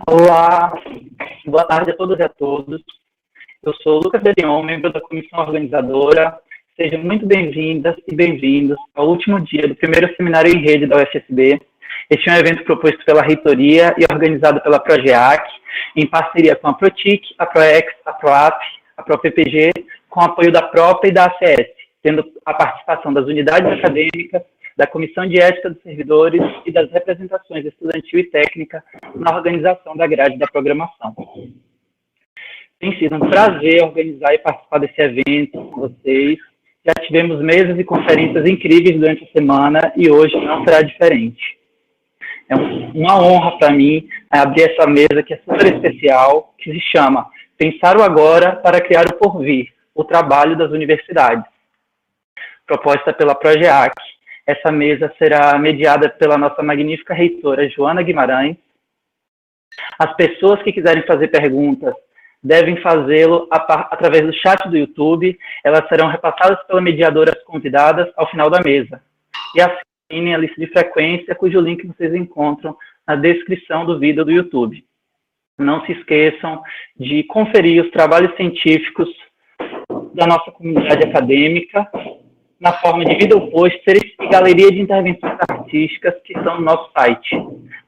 Olá, boa tarde a todas e a todos. Eu sou o Lucas Derion, membro da comissão organizadora. Sejam muito bem-vindas e bem-vindos ao último dia do primeiro seminário em rede da UFSB. Este é um evento proposto pela reitoria e organizado pela Progeac, em parceria com a Protic, a Proex, a Proap, a ProPPG, com apoio da Propa e da ACS, tendo a participação das unidades acadêmicas, da Comissão de Ética dos Servidores e das representações estudantil e técnica na organização da grade da programação. Tem sido um prazer organizar e participar desse evento com vocês. Já tivemos mesas e conferências incríveis durante a semana e hoje não será diferente. É uma honra para mim abrir essa mesa que é super especial, que se chama Pensar o Agora para Criar o Porvir, o trabalho das universidades. Proposta pela Progeac, essa mesa será mediada pela nossa magnífica reitora Joana Guimarães. As pessoas que quiserem fazer perguntas devem fazê-lo através do chat do YouTube. Elas serão repassadas pela mediadora às convidadas ao final da mesa. E assinem a lista de frequência, cujo link vocês encontram na descrição do vídeo do YouTube. Não se esqueçam de conferir os trabalhos científicos da nossa comunidade acadêmica na forma de video posters e galeria de intervenções artísticas que estão no nosso site.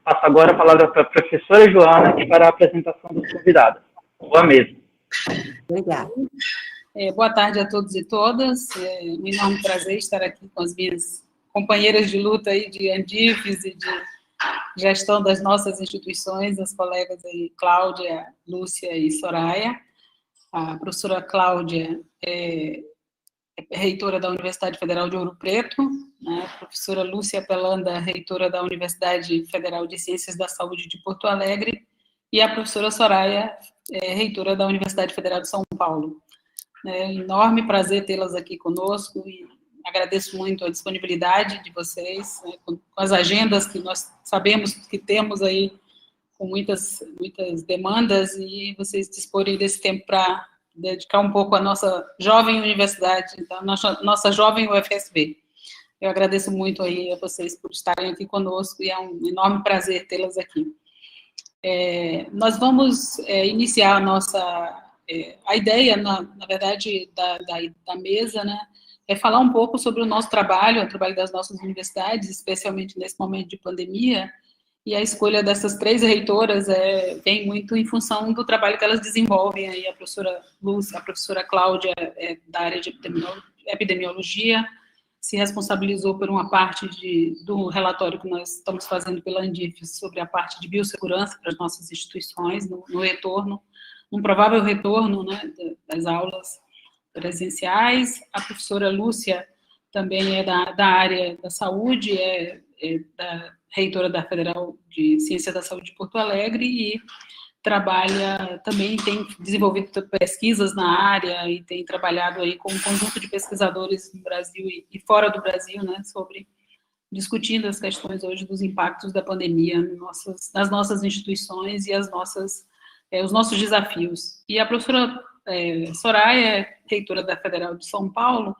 Passo agora a palavra para a professora Joana, que fará a apresentação dos convidados. Boa mesa. Obrigada. Boa tarde a todos e todas. É um enorme prazer estar aqui com as minhas companheiras de luta aí de Andifes e de gestão das nossas instituições, as colegas aí, Cláudia, Lúcia e Soraya. A professora Cláudia é reitora da Universidade Federal de Ouro Preto, né? A professora Lúcia Pelanda, reitora da Universidade Federal de Ciências da Saúde de Porto Alegre, e a professora Soraya, reitora da Universidade Federal de São Paulo. É um enorme prazer tê-las aqui conosco e agradeço muito a disponibilidade de vocês, né, com as agendas que nós sabemos que temos aí, com muitas demandas, e vocês disporem desse tempo para dedicar um pouco à nossa jovem universidade, a nossa jovem UFSB. Eu agradeço muito aí a vocês por estarem aqui conosco e é um enorme prazer tê-las aqui. Nós vamos iniciar a nossa... a ideia, na verdade, da mesa, né, é falar um pouco sobre o nosso trabalho, o trabalho das nossas universidades, especialmente nesse momento de pandemia, e a escolha dessas três reitoras vem muito em função do trabalho que elas desenvolvem. Aí a professora Lúcia, a professora Cláudia, da área de epidemiologia, se responsabilizou por uma parte do relatório que nós estamos fazendo pela Andifes sobre a parte de biossegurança para as nossas instituições, no retorno, num provável retorno, né, das aulas presenciais. A professora Lúcia também é da área da saúde, da reitora da Federal de Ciências da Saúde de Porto Alegre e trabalha, também tem desenvolvido pesquisas na área e tem trabalhado aí com um conjunto de pesquisadores no Brasil e fora do Brasil, né, discutindo as questões hoje dos impactos da pandemia nas nossas instituições e os nossos desafios. E a professora Soraya é reitora da Federal de São Paulo,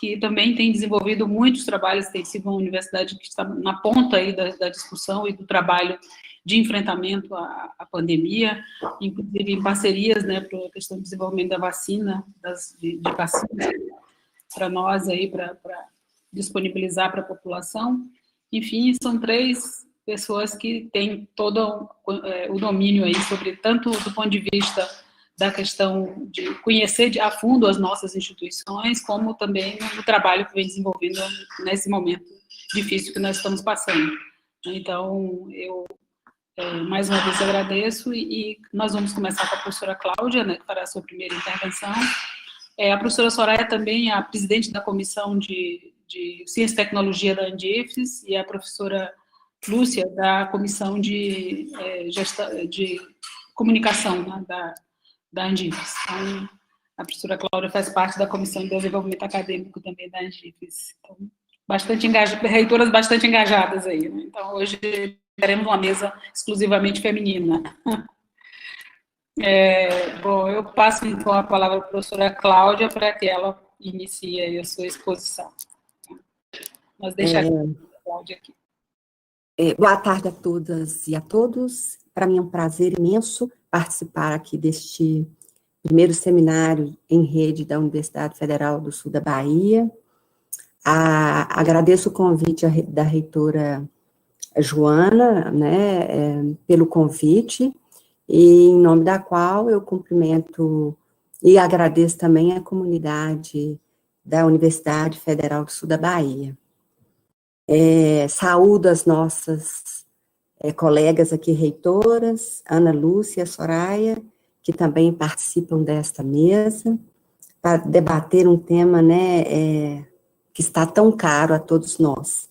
que também tem desenvolvido muitos trabalhos, tem sido uma universidade que está na ponta aí da discussão e do trabalho de enfrentamento à pandemia, inclusive em parcerias, né, para a questão do desenvolvimento da vacina, de vacinas, para nós aí, para disponibilizar para a população. Enfim, são três pessoas que têm todo o domínio aí sobre, tanto do ponto de vista da questão de conhecer a fundo as nossas instituições, como também no trabalho que vem desenvolvendo nesse momento difícil que nós estamos passando. Então, eu mais uma vez agradeço e nós vamos começar com a professora Cláudia, né, que fará a sua primeira intervenção. A professora Soraya também é a presidente da Comissão de Ciência e Tecnologia da Andifes e a professora Lúcia da Comissão de Comunicação, né, da Andifes. Então, a professora Cláudia faz parte da Comissão de Desenvolvimento Acadêmico também da Andifes. Então, reitoras bastante engajadas aí, né? Então, hoje teremos uma mesa exclusivamente feminina. Bom, eu passo então a palavra para a professora Cláudia para que ela inicie aí a sua exposição. Nós deixaremos a Cláudia aqui. Boa tarde a todas e a todos. para mim é um prazer imenso participar aqui deste primeiro seminário em rede da Universidade Federal do Sul da Bahia. Agradeço o convite da reitora Joana, né, pelo convite, e em nome da qual eu cumprimento e agradeço também a comunidade da Universidade Federal do Sul da Bahia. Saúdo as nossas colegas aqui, reitoras, Ana Lúcia e Soraya, que também participam desta mesa, para debater um tema, né, que está tão caro a todos nós.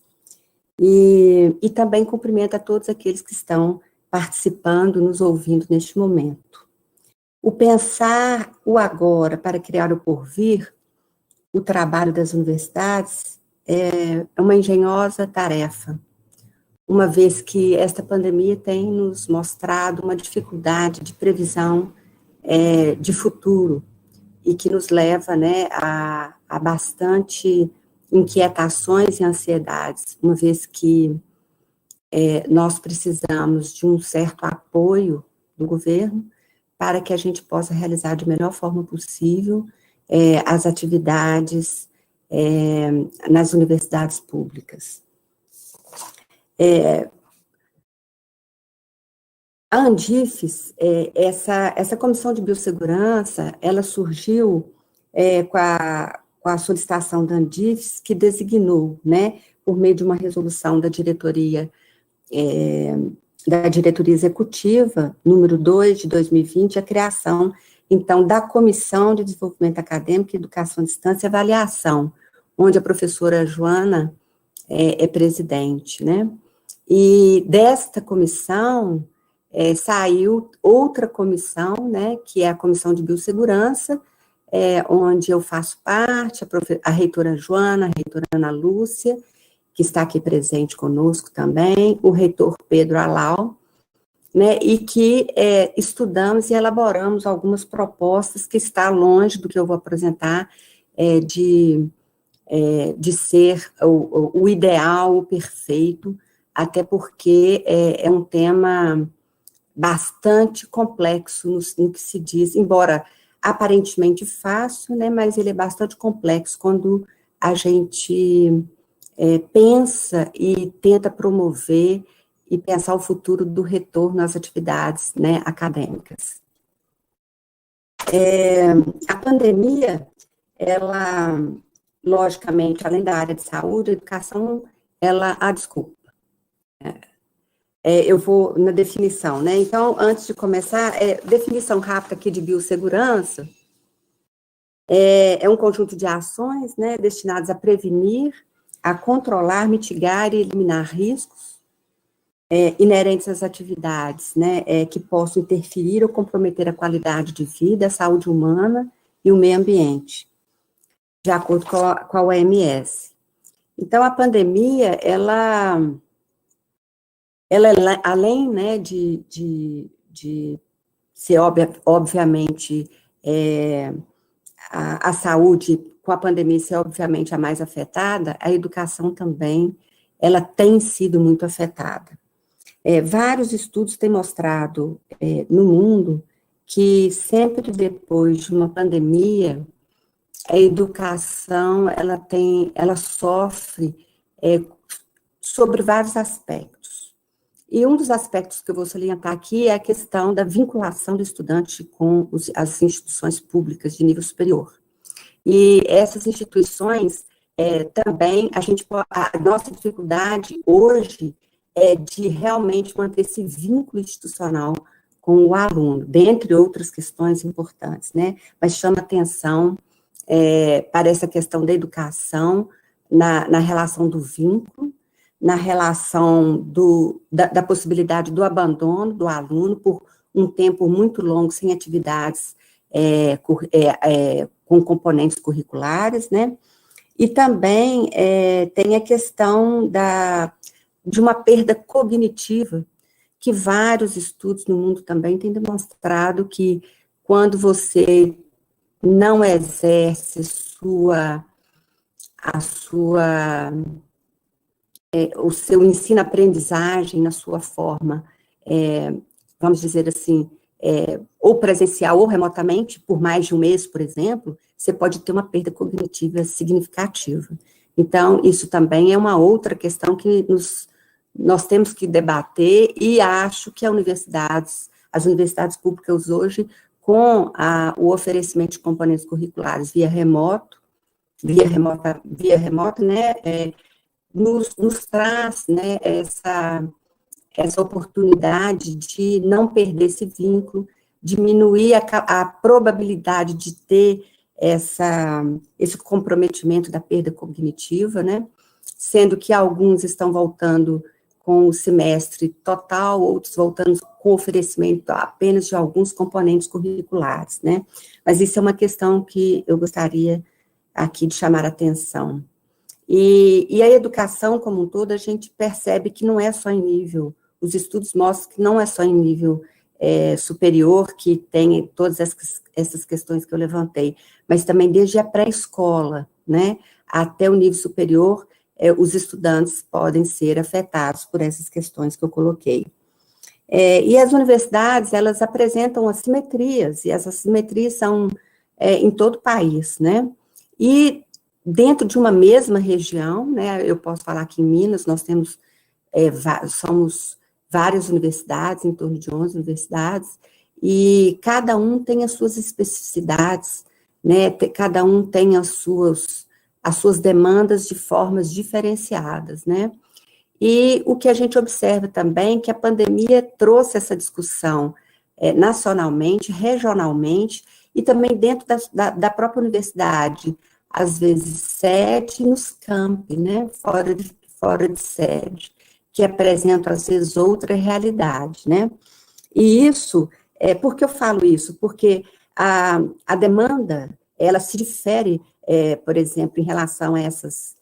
E também cumprimento a todos aqueles que estão participando, nos ouvindo neste momento. O pensar o agora para criar o porvir, o trabalho das universidades, é uma engenhosa tarefa, uma vez que esta pandemia tem nos mostrado uma dificuldade de previsão de futuro, e que nos leva, né, a bastante inquietações e ansiedades, uma vez que nós precisamos de um certo apoio do governo para que a gente possa realizar de melhor forma possível as atividades nas universidades públicas. A Andifes, essa comissão de biossegurança, ela surgiu com a solicitação da Andifes, que designou, né, por meio de uma resolução da diretoria executiva, número 2 de 2020, a criação, então, da Comissão de Desenvolvimento Acadêmico, Educação à Distância e Avaliação, onde a professora Joana é presidente, né? E desta comissão saiu outra comissão, né, que é a Comissão de Biossegurança, onde eu faço parte, a reitora Joana, a reitora Ana Lúcia, que está aqui presente conosco também, o reitor Pedro Alau, né, e que estudamos e elaboramos algumas propostas que está longe do que eu vou apresentar, de ser o ideal, o perfeito, até porque é um tema bastante complexo no que se diz, embora aparentemente fácil, né, mas ele é bastante complexo quando a gente pensa e tenta promover e pensar o futuro do retorno às atividades, né, acadêmicas. A pandemia, ela, logicamente, além da área de saúde, a educação, desculpa. Eu vou na definição, né? Então, antes de começar, definição rápida aqui de biossegurança, é um conjunto de ações, né, destinadas a prevenir, a controlar, mitigar e eliminar riscos inerentes às atividades, né, que possam interferir ou comprometer a qualidade de vida, a saúde humana e o meio ambiente, de acordo com a OMS. Então, a pandemia, ela além, né, de ser, obviamente, a saúde, com a pandemia, ser, obviamente, a mais afetada, a educação também, ela tem sido muito afetada. Vários estudos têm mostrado no mundo que sempre depois de uma pandemia, a educação, ela sofre sobre vários aspectos. E um dos aspectos que eu vou salientar aqui é a questão da vinculação do estudante com as instituições públicas de nível superior. E essas instituições também, a nossa dificuldade hoje é de realmente manter esse vínculo institucional com o aluno, dentre outras questões importantes, né? Mas chama atenção para essa questão da educação, na relação do vínculo, na relação da possibilidade do abandono do aluno por um tempo muito longo sem atividades com componentes curriculares, né? E também tem a questão de uma perda cognitiva, que vários estudos no mundo também têm demonstrado que quando você não exerce o seu ensino-aprendizagem na sua forma vamos dizer assim, ou presencial ou remotamente, por mais de um mês, por exemplo, você pode ter uma perda cognitiva significativa. Então, isso também é uma outra questão que nós temos que debater, e acho que as universidades públicas hoje, com o oferecimento de componentes curriculares via remota, né, nos traz, né, essa oportunidade de não perder esse vínculo, diminuir a probabilidade de ter esse comprometimento da perda cognitiva, né, sendo que alguns estão voltando com o semestre total, outros voltando com oferecimento apenas de alguns componentes curriculares, né, mas isso é uma questão que eu gostaria aqui de chamar a atenção. E a educação como um todo, a gente percebe que não é só em nível, os estudos mostram que não é só em nível superior que tem todas essas questões que eu levantei, mas também desde a pré-escola, né, até o nível superior, os estudantes podem ser afetados por essas questões que eu coloquei. E as universidades, elas apresentam assimetrias, e essas assimetrias são em todo o país, né, e dentro de uma mesma região, né, eu posso falar que em Minas nós temos, somos várias universidades, em torno de 11 universidades, e cada um tem as suas especificidades, né, cada um tem as suas demandas de formas diferenciadas, né, e o que a gente observa também, que a pandemia trouxe essa discussão nacionalmente, regionalmente, e também dentro da própria universidade, às vezes sede nos campi, né, fora de sede, que apresentam, às vezes, outra realidade, né, e isso, por que eu falo isso? Porque a demanda, ela se difere, por exemplo, em relação a essas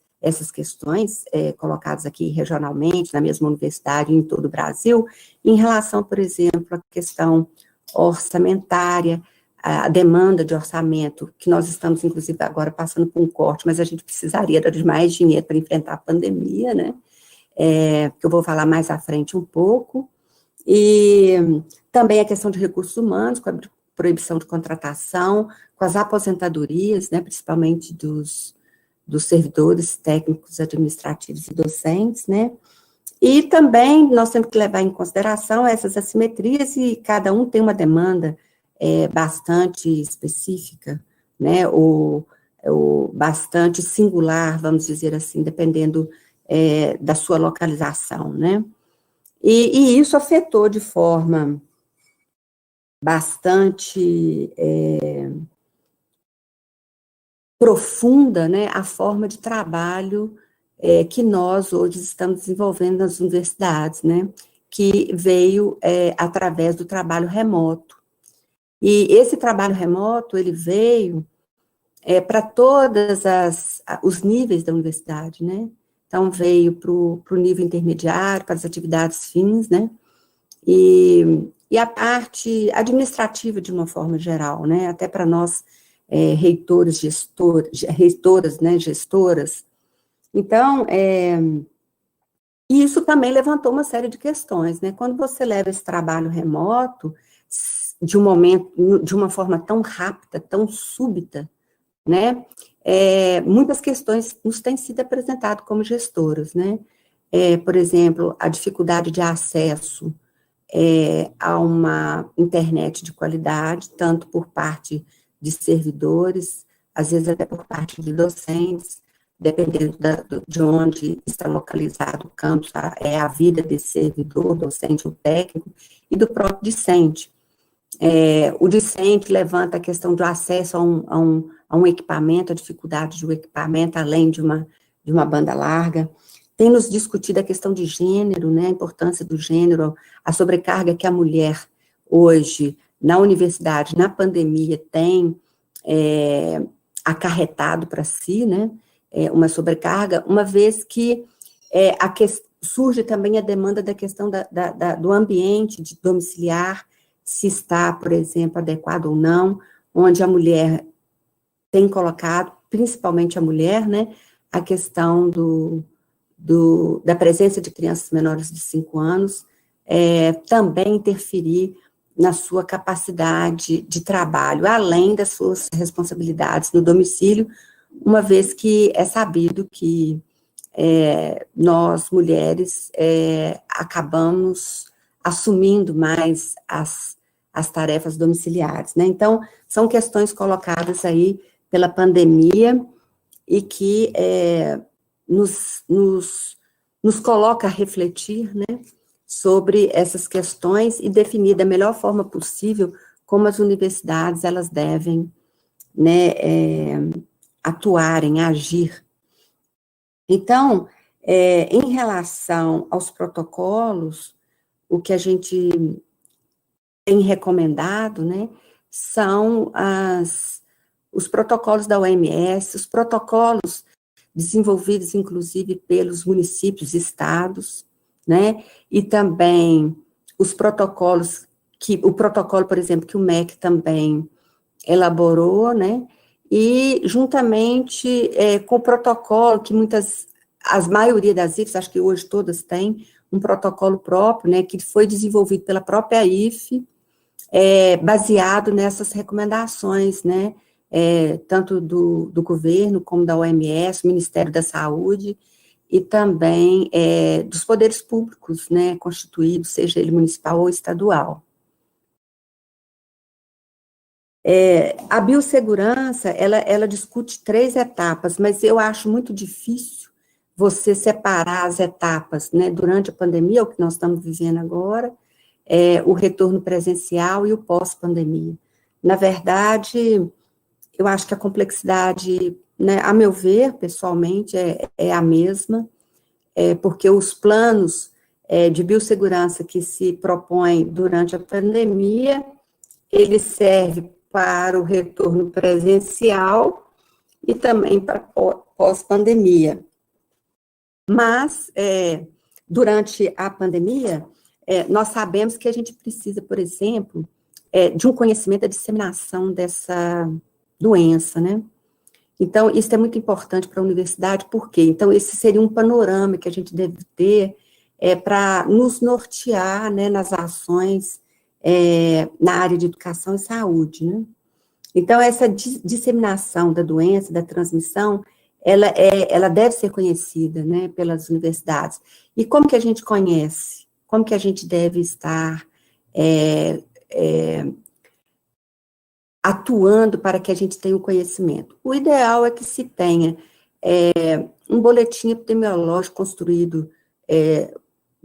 questões colocadas aqui regionalmente, na mesma universidade, em todo o Brasil, em relação, por exemplo, à questão orçamentária, a demanda de orçamento, que nós estamos, inclusive, agora passando por um corte, mas a gente precisaria de mais dinheiro para enfrentar a pandemia, né, que eu vou falar mais à frente um pouco, e também a questão de recursos humanos, com a proibição de contratação, com as aposentadorias, né, principalmente dos servidores técnicos, administrativos e docentes, né, e também nós temos que levar em consideração essas assimetrias, e cada um tem uma demanda bastante específica, né, ou bastante singular, vamos dizer assim, dependendo da sua localização, né, e isso afetou de forma bastante profunda, né, a forma de trabalho que nós hoje estamos desenvolvendo nas universidades, né, que veio através do trabalho remoto. E esse trabalho remoto, ele veio para todos os níveis da universidade, né? Então, veio para o nível intermediário, para as atividades fins, né? E a parte administrativa, de uma forma geral, né? Até para nós, reitores, reitoras, né? Gestoras. Então, isso também levantou uma série de questões, né? Quando você leva esse trabalho remoto, de uma forma tão rápida, tão súbita, né, muitas questões nos têm sido apresentadas como gestoras, né, por exemplo, a dificuldade de acesso a uma internet de qualidade, tanto por parte de servidores, às vezes até por parte de docentes, dependendo de onde está localizado o campus, a vida desse servidor, docente ou técnico, e do próprio discente. O discente levanta a questão do acesso a um equipamento, a dificuldade do equipamento, além de uma banda larga. Tem nos discutido a questão de gênero, né, a importância do gênero, a sobrecarga que a mulher hoje, na universidade, na pandemia, tem acarretado para si, né, uma sobrecarga, uma vez que surge também a demanda da questão do ambiente de domiciliar, se está, por exemplo, adequado ou não, onde a mulher tem colocado, principalmente a mulher, né, a questão da presença de crianças menores de 5 anos também interferir na sua capacidade de trabalho, além das suas responsabilidades no domicílio, uma vez que é sabido que nós, mulheres, acabamos assumindo mais as tarefas domiciliares, né? Então, são questões colocadas aí pela pandemia e que nos coloca a refletir, né, sobre essas questões e definir da melhor forma possível como as universidades elas devem, né, atuarem, agir. Então, em relação aos protocolos, o que a gente tem recomendado, né, são os protocolos da OMS, os protocolos desenvolvidos, inclusive, pelos municípios e estados, né, e também os protocolos, o protocolo, por exemplo, que o MEC também elaborou, né, e juntamente com o protocolo que a maioria das IFES, acho que hoje todas têm, um protocolo próprio, né, que foi desenvolvido pela própria IFE, baseado nessas recomendações, né, tanto do governo como da OMS, Ministério da Saúde, e também dos poderes públicos, né, constituídos, seja ele municipal ou estadual. A biossegurança, ela discute 3 etapas, mas eu acho muito difícil você separar as etapas, né, durante a pandemia, o que nós estamos vivendo agora, o retorno presencial e o pós-pandemia. Na verdade, eu acho que a complexidade, né, a meu ver, pessoalmente, é a mesma, porque os planos de biossegurança que se propõem durante a pandemia, ele serve para o retorno presencial e também para pós-pandemia. Mas, durante a pandemia, nós sabemos que a gente precisa, por exemplo, de um conhecimento da disseminação dessa doença, né? Então, isso é muito importante para a universidade, por quê? Então, esse seria um panorama que a gente deve ter para nos nortear, né, nas ações na área de educação e saúde, né? Então, essa disseminação da doença, da transmissão, ela deve ser conhecida, né, pelas universidades. E como que a gente conhece? Como que a gente deve estar atuando para que a gente tenha o conhecimento? O ideal é que se tenha um boletim epidemiológico construído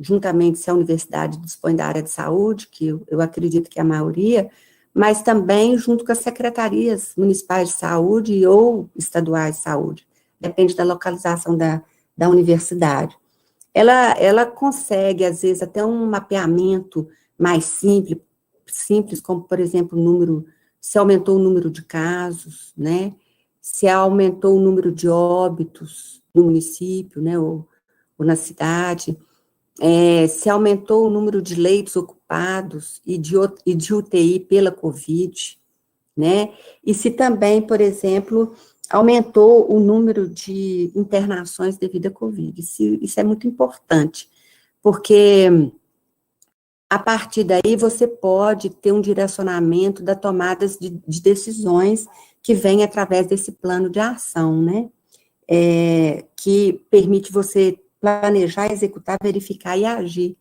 juntamente, se a universidade dispõe da área de saúde, que eu acredito que é a maioria, mas também junto com as secretarias municipais de saúde ou estaduais de saúde, depende da localização da universidade. Ela consegue, às vezes, até um mapeamento mais simples, como, por exemplo, se aumentou o número de casos, né, se aumentou o número de óbitos no município, né, ou na cidade, se aumentou o número de leitos ocupados e de UTI pela Covid, né, e se também, por exemplo, aumentou o número de internações devido à Covid. Isso é muito importante, porque a partir daí você pode ter um direcionamento da tomada de decisões que vem através desse plano de ação, né, que permite você planejar, executar, verificar e agir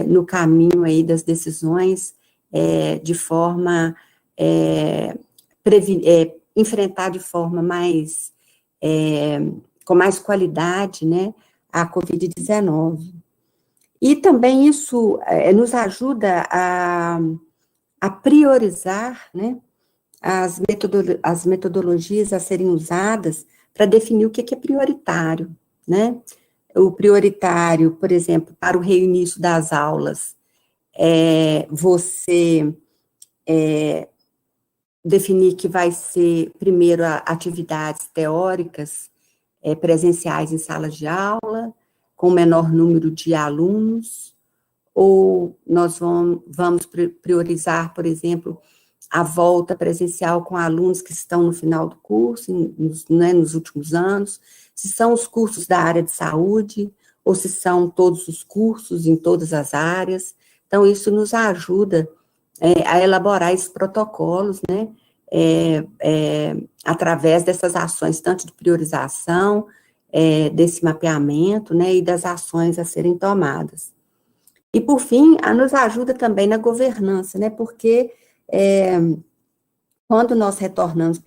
no caminho aí das decisões de forma enfrentar de forma mais com mais qualidade, né, a Covid-19. E também isso nos ajuda a priorizar, né, as metodologias a serem usadas para definir o que é prioritário, né? O prioritário, por exemplo, para o reinício das aulas, você definir que vai ser, primeiro, atividades teóricas presenciais em salas de aula, com menor número de alunos, ou nós vamos priorizar, por exemplo, a volta presencial com alunos que estão no final do curso, nos últimos anos, se são os cursos da área de saúde, ou se são todos os cursos em todas as áreas. Então, isso nos ajuda a elaborar esses protocolos, né, através dessas ações, tanto de priorização, desse mapeamento, né, e das ações a serem tomadas. E, por fim, nos ajuda também na governança, né, porque quando nós retornamos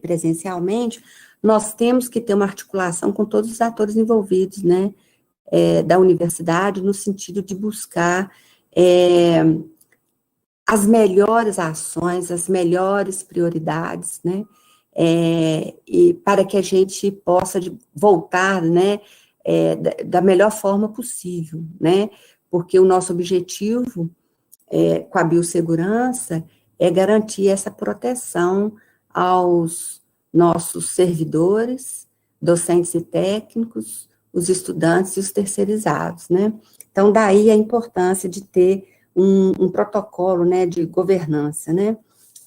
presencialmente, nós temos que ter uma articulação com todos os atores envolvidos, né, da universidade, no sentido de buscar as melhores ações, as melhores prioridades, né, e para que a gente possa voltar, né, da melhor forma possível, né, porque o nosso objetivo com a biossegurança é garantir essa proteção aos nossos servidores, docentes e técnicos, os estudantes e os terceirizados, né? Então, daí a importância de ter um protocolo, né, de governança, né,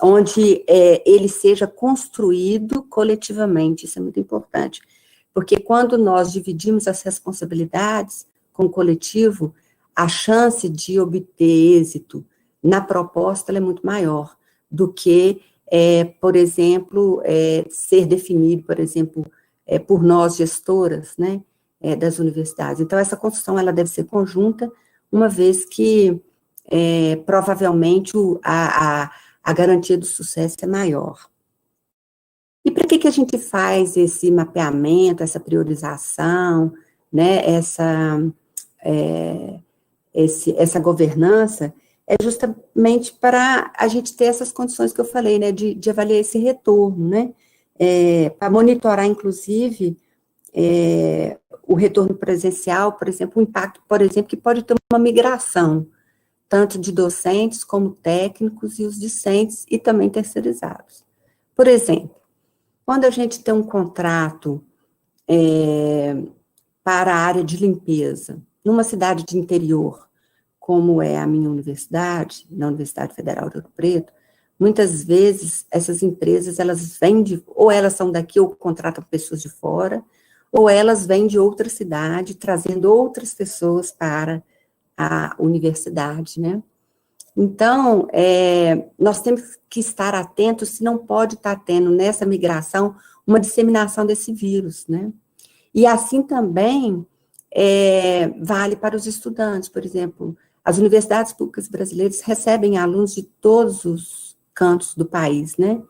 onde ele seja construído coletivamente, isso é muito importante, porque quando nós dividimos as responsabilidades com o coletivo, a chance de obter êxito na proposta ela é muito maior do que, por exemplo, ser definido, por exemplo, por nós gestoras, né, das universidades. Então, essa construção ela deve ser conjunta, uma vez que provavelmente a garantia do sucesso é maior. E para que a gente faz esse mapeamento, essa priorização, né, essa governança? É justamente para a gente ter essas condições que eu falei, né, de avaliar esse retorno, né, para monitorar, inclusive, o retorno presencial, por exemplo, o impacto, por exemplo, que pode ter uma migração, tanto de docentes como técnicos e os discentes e também terceirizados. Por exemplo, quando a gente tem um contrato para a área de limpeza, numa cidade de interior, como é a minha universidade, na Universidade Federal de Ouro Preto, muitas vezes essas empresas, elas vêm ou elas são daqui ou contratam pessoas de fora, ou elas vêm de outra cidade, trazendo outras pessoas para a universidade, né? Então, nós temos que estar atentos se não pode estar tendo nessa migração uma disseminação desse vírus, né? E assim também vale para os estudantes, por exemplo, as universidades públicas brasileiras recebem alunos de todos os cantos do país, né?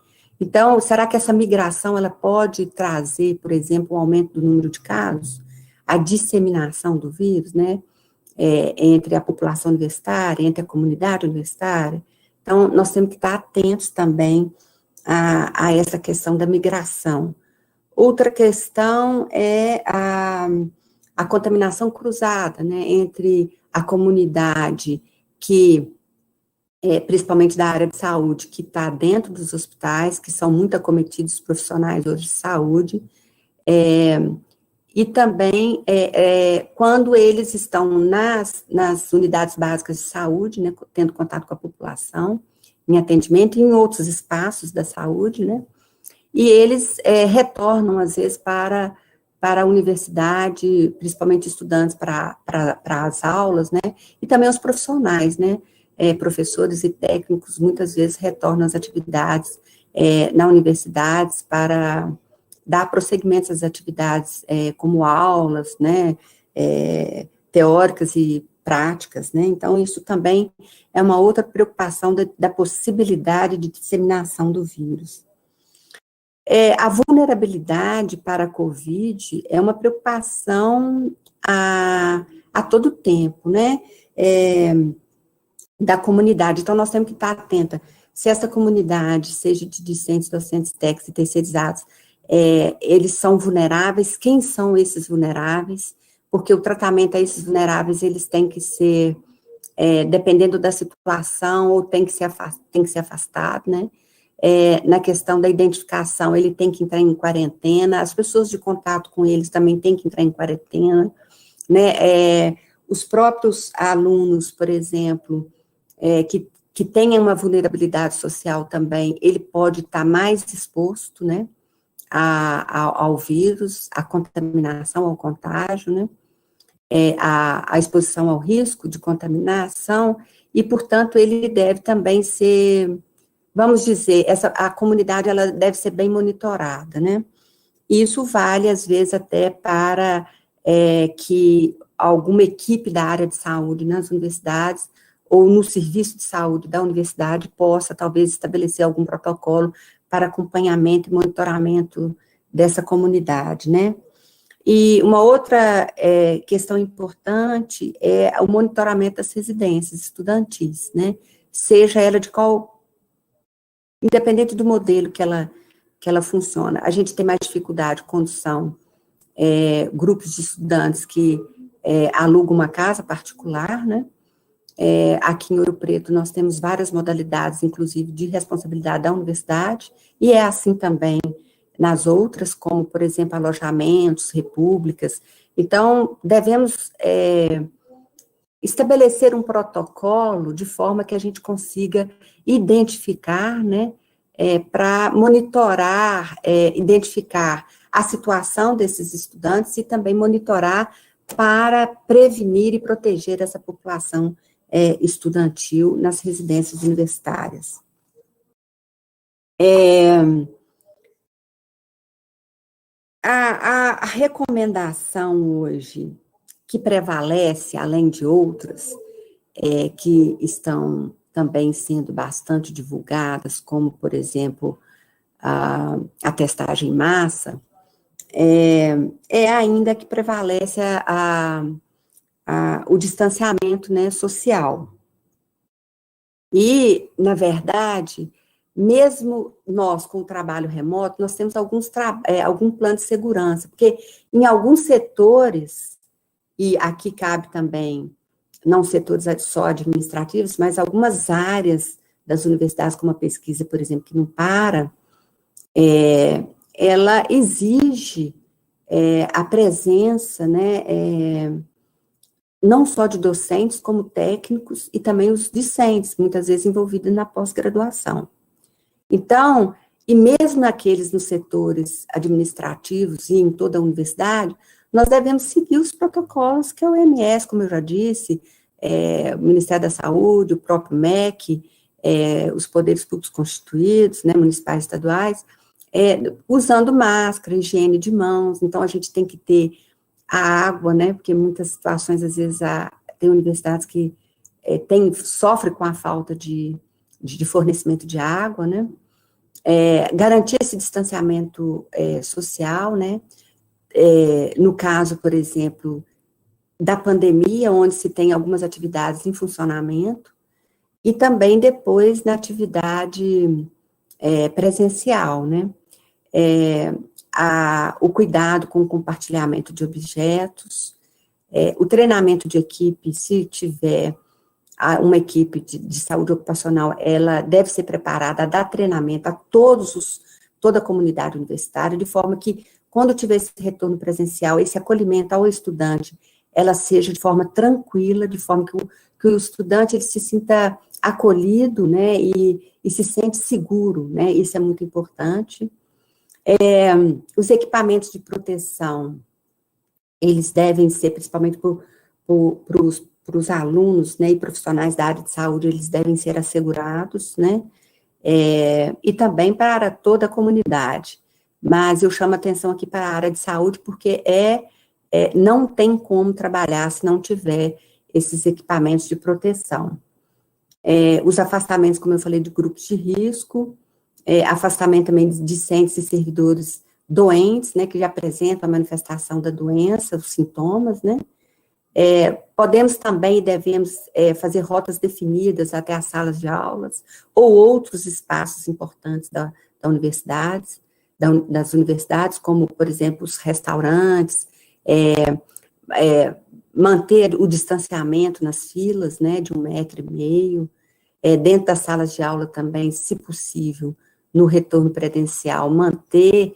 Então, será que essa migração, ela pode trazer, por exemplo, um aumento do número de casos? A disseminação do vírus, né? Entre a população universitária, entre a comunidade universitária. Então, nós temos que estar atentos também a essa questão da migração. Outra questão é a contaminação cruzada, né, entre a comunidade que, principalmente da área de saúde, que está dentro dos hospitais, que são muito acometidos profissionais hoje de saúde, e também quando eles estão nas unidades básicas de saúde, né, tendo contato com a população, em atendimento, e em outros espaços da saúde, né, e eles retornam, às vezes, para a universidade, principalmente estudantes para as aulas, né, e também os profissionais, né, professores e técnicos, muitas vezes retornam às atividades na universidade para dar prosseguimento às atividades como aulas, né, teóricas e práticas, né, então isso também é uma outra preocupação da possibilidade de disseminação do vírus. A vulnerabilidade para a Covid é uma preocupação a todo tempo, né, da comunidade. Então, nós temos que estar atenta. Se essa comunidade, seja de discentes, docentes, técnicos e terceirizados, eles são vulneráveis, quem são esses vulneráveis? Porque o tratamento a esses vulneráveis, eles têm que ser, dependendo da situação, ou tem que ser afastado, né? Na questão da identificação, ele tem que entrar em quarentena, as pessoas de contato com eles também têm que entrar em quarentena, né? Os próprios alunos, por exemplo, que tenham uma vulnerabilidade social também, ele pode estar mais exposto, né, ao vírus, à contaminação, ao contágio, né? a exposição ao risco de contaminação, e, portanto, ele deve também ser, vamos dizer, a comunidade ela deve ser bem monitorada, né? Isso vale, às vezes, até para que alguma equipe da área de saúde nas universidades ou no serviço de saúde da universidade possa, talvez, estabelecer algum protocolo para acompanhamento e monitoramento dessa comunidade, né? E uma outra questão importante é o monitoramento das residências estudantis, né? Seja ela independente do modelo que ela funciona. A gente tem mais dificuldade quando são grupos de estudantes que alugam uma casa particular, né? Aqui em Ouro Preto nós temos várias modalidades, inclusive de responsabilidade da universidade, e é assim também nas outras, como, por exemplo, alojamentos, repúblicas. Então, devemos estabelecer um protocolo de forma que a gente consiga identificar, né, para monitorar, identificar a situação desses estudantes e também monitorar para prevenir e proteger essa população estudantil nas residências universitárias. A recomendação hoje que prevalece, além de outras, que estão também sendo bastante divulgadas, como, por exemplo, a testagem em massa, ainda que prevalece o distanciamento, né, social. E, na verdade, mesmo nós, com o trabalho remoto, nós temos algum plano de segurança, porque em alguns setores, e aqui cabe também, não setores só administrativos, mas algumas áreas das universidades, como a pesquisa, por exemplo, que não para, ela exige a presença, né, não só de docentes, como técnicos, e também os discentes, muitas vezes envolvidos na pós-graduação. Então, e mesmo naqueles nos setores administrativos e em toda a universidade, nós devemos seguir os protocolos que a OMS, como eu já disse, o Ministério da Saúde, o próprio MEC, os poderes públicos constituídos, né, municipais e estaduais, usando máscara, higiene de mãos. Então, a gente tem que ter a água, né, porque em muitas situações, às vezes, tem universidades que sofrem com a falta de fornecimento de água, né, garantir esse distanciamento social, né, no caso, por exemplo, da pandemia, onde se tem algumas atividades em funcionamento, e também depois na atividade presencial, né, o cuidado com o compartilhamento de objetos, o treinamento de equipe, se tiver uma equipe de saúde ocupacional, ela deve ser preparada a dar treinamento a toda a comunidade universitária, de forma que, quando tiver esse retorno presencial, esse acolhimento ao estudante, ela seja de forma tranquila, de forma que o estudante ele se sinta acolhido, né, e se sente seguro, né, isso é muito importante. Os equipamentos de proteção, eles devem ser, principalmente para os alunos, né, e profissionais da área de saúde, eles devem ser assegurados, né, e também para toda a comunidade. Mas eu chamo a atenção aqui para a área de saúde, porque não tem como trabalhar se não tiver esses equipamentos de proteção. Os afastamentos, como eu falei, de grupos de risco, afastamento também de discentes e servidores doentes, né, que já apresentam a manifestação da doença, os sintomas, né. Podemos também e devemos fazer rotas definidas até as salas de aulas, ou outros espaços importantes das universidades, como, por exemplo, os restaurantes, manter o distanciamento nas filas, né, de 1,5 metro, dentro das salas de aula também, se possível, no retorno presencial, manter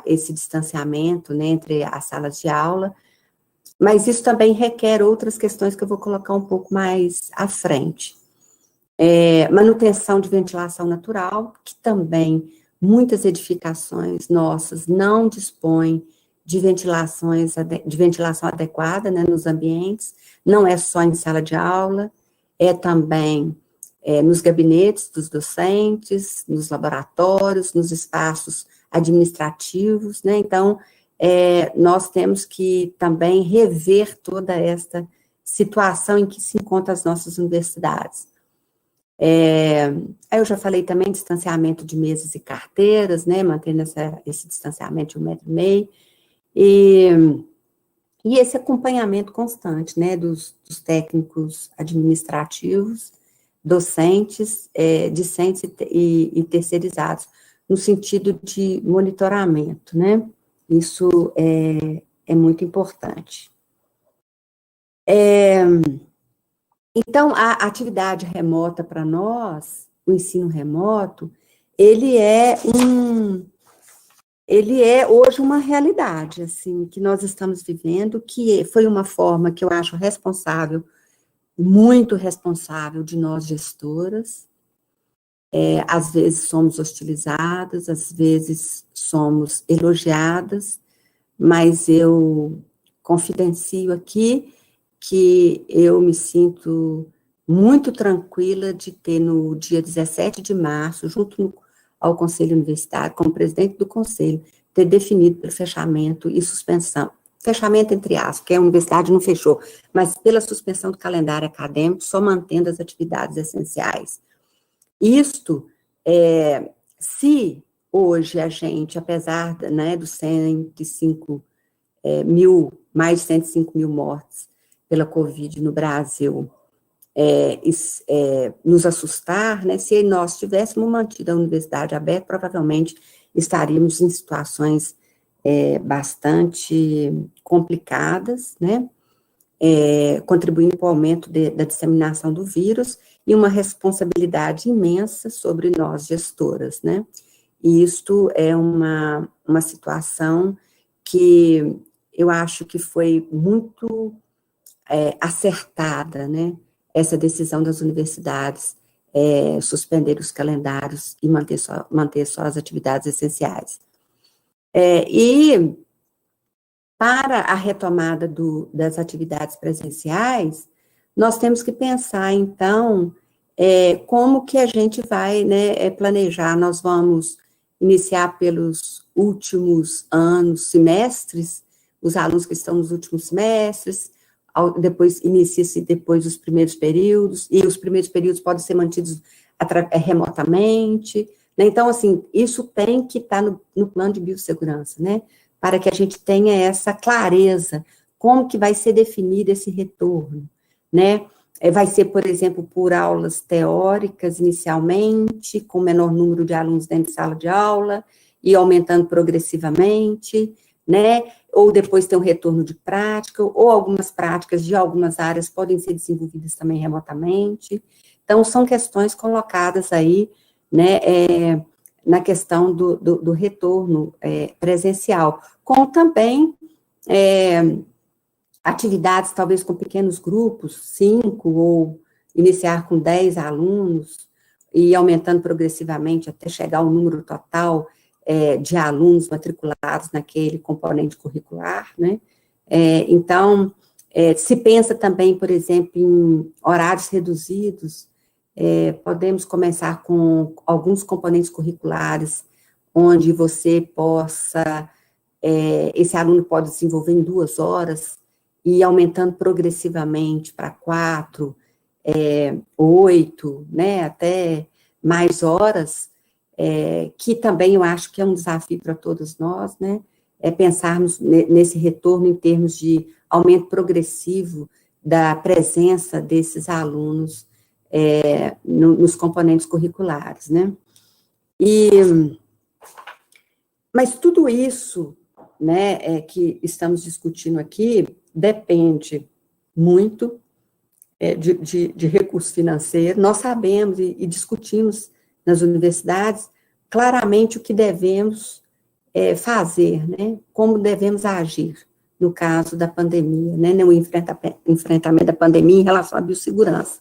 esse distanciamento, né, entre as salas de aula, mas isso também requer outras questões que eu vou colocar um pouco mais à frente. Manutenção de ventilação natural, que também muitas edificações nossas não dispõem de ventilação adequada, né, nos ambientes, não é só em sala de aula, é também nos gabinetes dos docentes, nos laboratórios, nos espaços administrativos, né, então, nós temos que também rever toda essa situação em que se encontram as nossas universidades. Aí eu já falei também distanciamento de mesas e carteiras, né, mantendo esse distanciamento de 1,5 metro, e esse acompanhamento constante, né, dos técnicos administrativos, docentes, discentes e terceirizados, no sentido de monitoramento, né, isso é muito importante. Então, a atividade remota para nós, o ensino remoto, ele é hoje uma realidade, assim, que nós estamos vivendo, que foi uma forma que eu acho responsável, muito responsável de nós gestoras. Às vezes somos hostilizadas, às vezes somos elogiadas, mas eu confidencio aqui que eu me sinto muito tranquila de ter, no dia 17 de março, junto ao Conselho Universitário, como presidente do Conselho, ter definido pelo fechamento e suspensão, fechamento entre aspas, porque a universidade não fechou, mas pela suspensão do calendário acadêmico, só mantendo as atividades essenciais. Isto, se hoje a gente, apesar, né, dos 105 mil, mais de 105 mil mortes pela Covid no Brasil, nos assustar, né, se nós tivéssemos mantido a universidade aberta, provavelmente estaríamos em situações bastante complicadas, né, contribuindo para o aumento da disseminação do vírus e uma responsabilidade imensa sobre nós, gestoras, né, e isto é uma situação que eu acho que foi muito acertada, né, essa decisão das universidades suspender os calendários e manter só as atividades essenciais. E para a retomada das atividades presenciais, nós temos que pensar, então, como que a gente vai, né, planejar. Nós vamos iniciar pelos últimos semestres, os alunos que estão nos últimos semestres, depois inicia-se depois os primeiros períodos, e os primeiros períodos podem ser mantidos remotamente, né? Então, assim, isso tem que estar no plano de biossegurança, né, para que a gente tenha essa clareza, como que vai ser definido esse retorno, né, vai ser, por exemplo, por aulas teóricas inicialmente, com menor número de alunos dentro de sala de aula, e aumentando progressivamente, né, ou depois tem um retorno de prática, ou algumas práticas de algumas áreas podem ser desenvolvidas também remotamente. Então, são questões colocadas aí, né, na questão do retorno presencial, com também atividades, talvez com pequenos grupos, 5, ou iniciar com 10 alunos, e aumentando progressivamente até chegar ao número total de alunos matriculados naquele componente curricular, né? Então, se pensa também, por exemplo, em horários reduzidos, podemos começar com alguns componentes curriculares, onde você possa, esse aluno pode desenvolver em 2 horas, e aumentando progressivamente para 4, 8, né, até mais horas, que também eu acho que é um desafio para todos nós, né, pensarmos nesse retorno em termos de aumento progressivo da presença desses alunos nos componentes curriculares, né. Mas tudo isso, né, que estamos discutindo aqui, depende muito de recurso financeiro. Nós sabemos e discutimos nas universidades claramente o que devemos fazer, né, como devemos agir no caso da pandemia, né, no enfrentamento da pandemia em relação à biossegurança.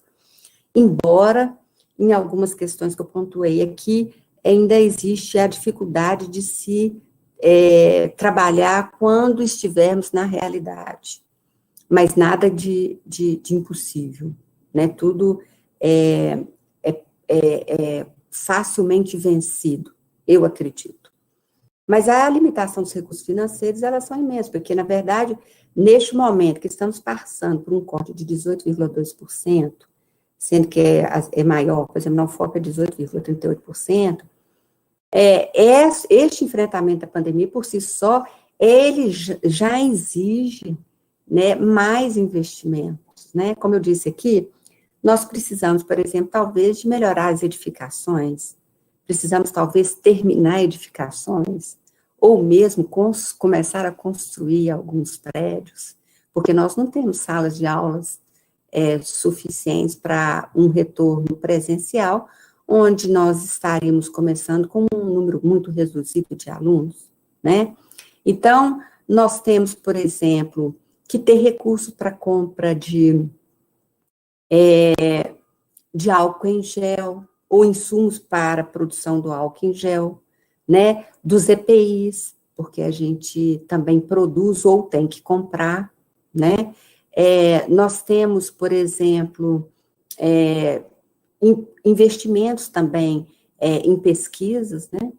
Embora, em algumas questões que eu pontuei aqui, ainda existe a dificuldade de se trabalhar quando estivermos na realidade, mas nada de impossível, né? Tudo é facilmente vencido, eu acredito. Mas a limitação dos recursos financeiros, elas são imensas, porque, na verdade, neste momento que estamos passando por um corte de 18,2%, sendo que é maior, por exemplo, na UFOP é 18,38%, este enfrentamento da pandemia, por si só, ele já exige, né, mais investimentos, né? Como eu disse aqui, nós precisamos, por exemplo, talvez de melhorar as edificações, precisamos talvez terminar edificações, ou mesmo começar a construir alguns prédios, porque nós não temos salas de aulas suficientes para um retorno presencial, onde nós estaríamos começando com um número muito reduzido de alunos, né? Então, nós temos, por exemplo, que ter recursos para compra de álcool em gel, ou insumos para a produção do álcool em gel, né? Dos EPIs, porque a gente também produz ou tem que comprar, né? Nós temos, por exemplo, investimentos também em pesquisas, né?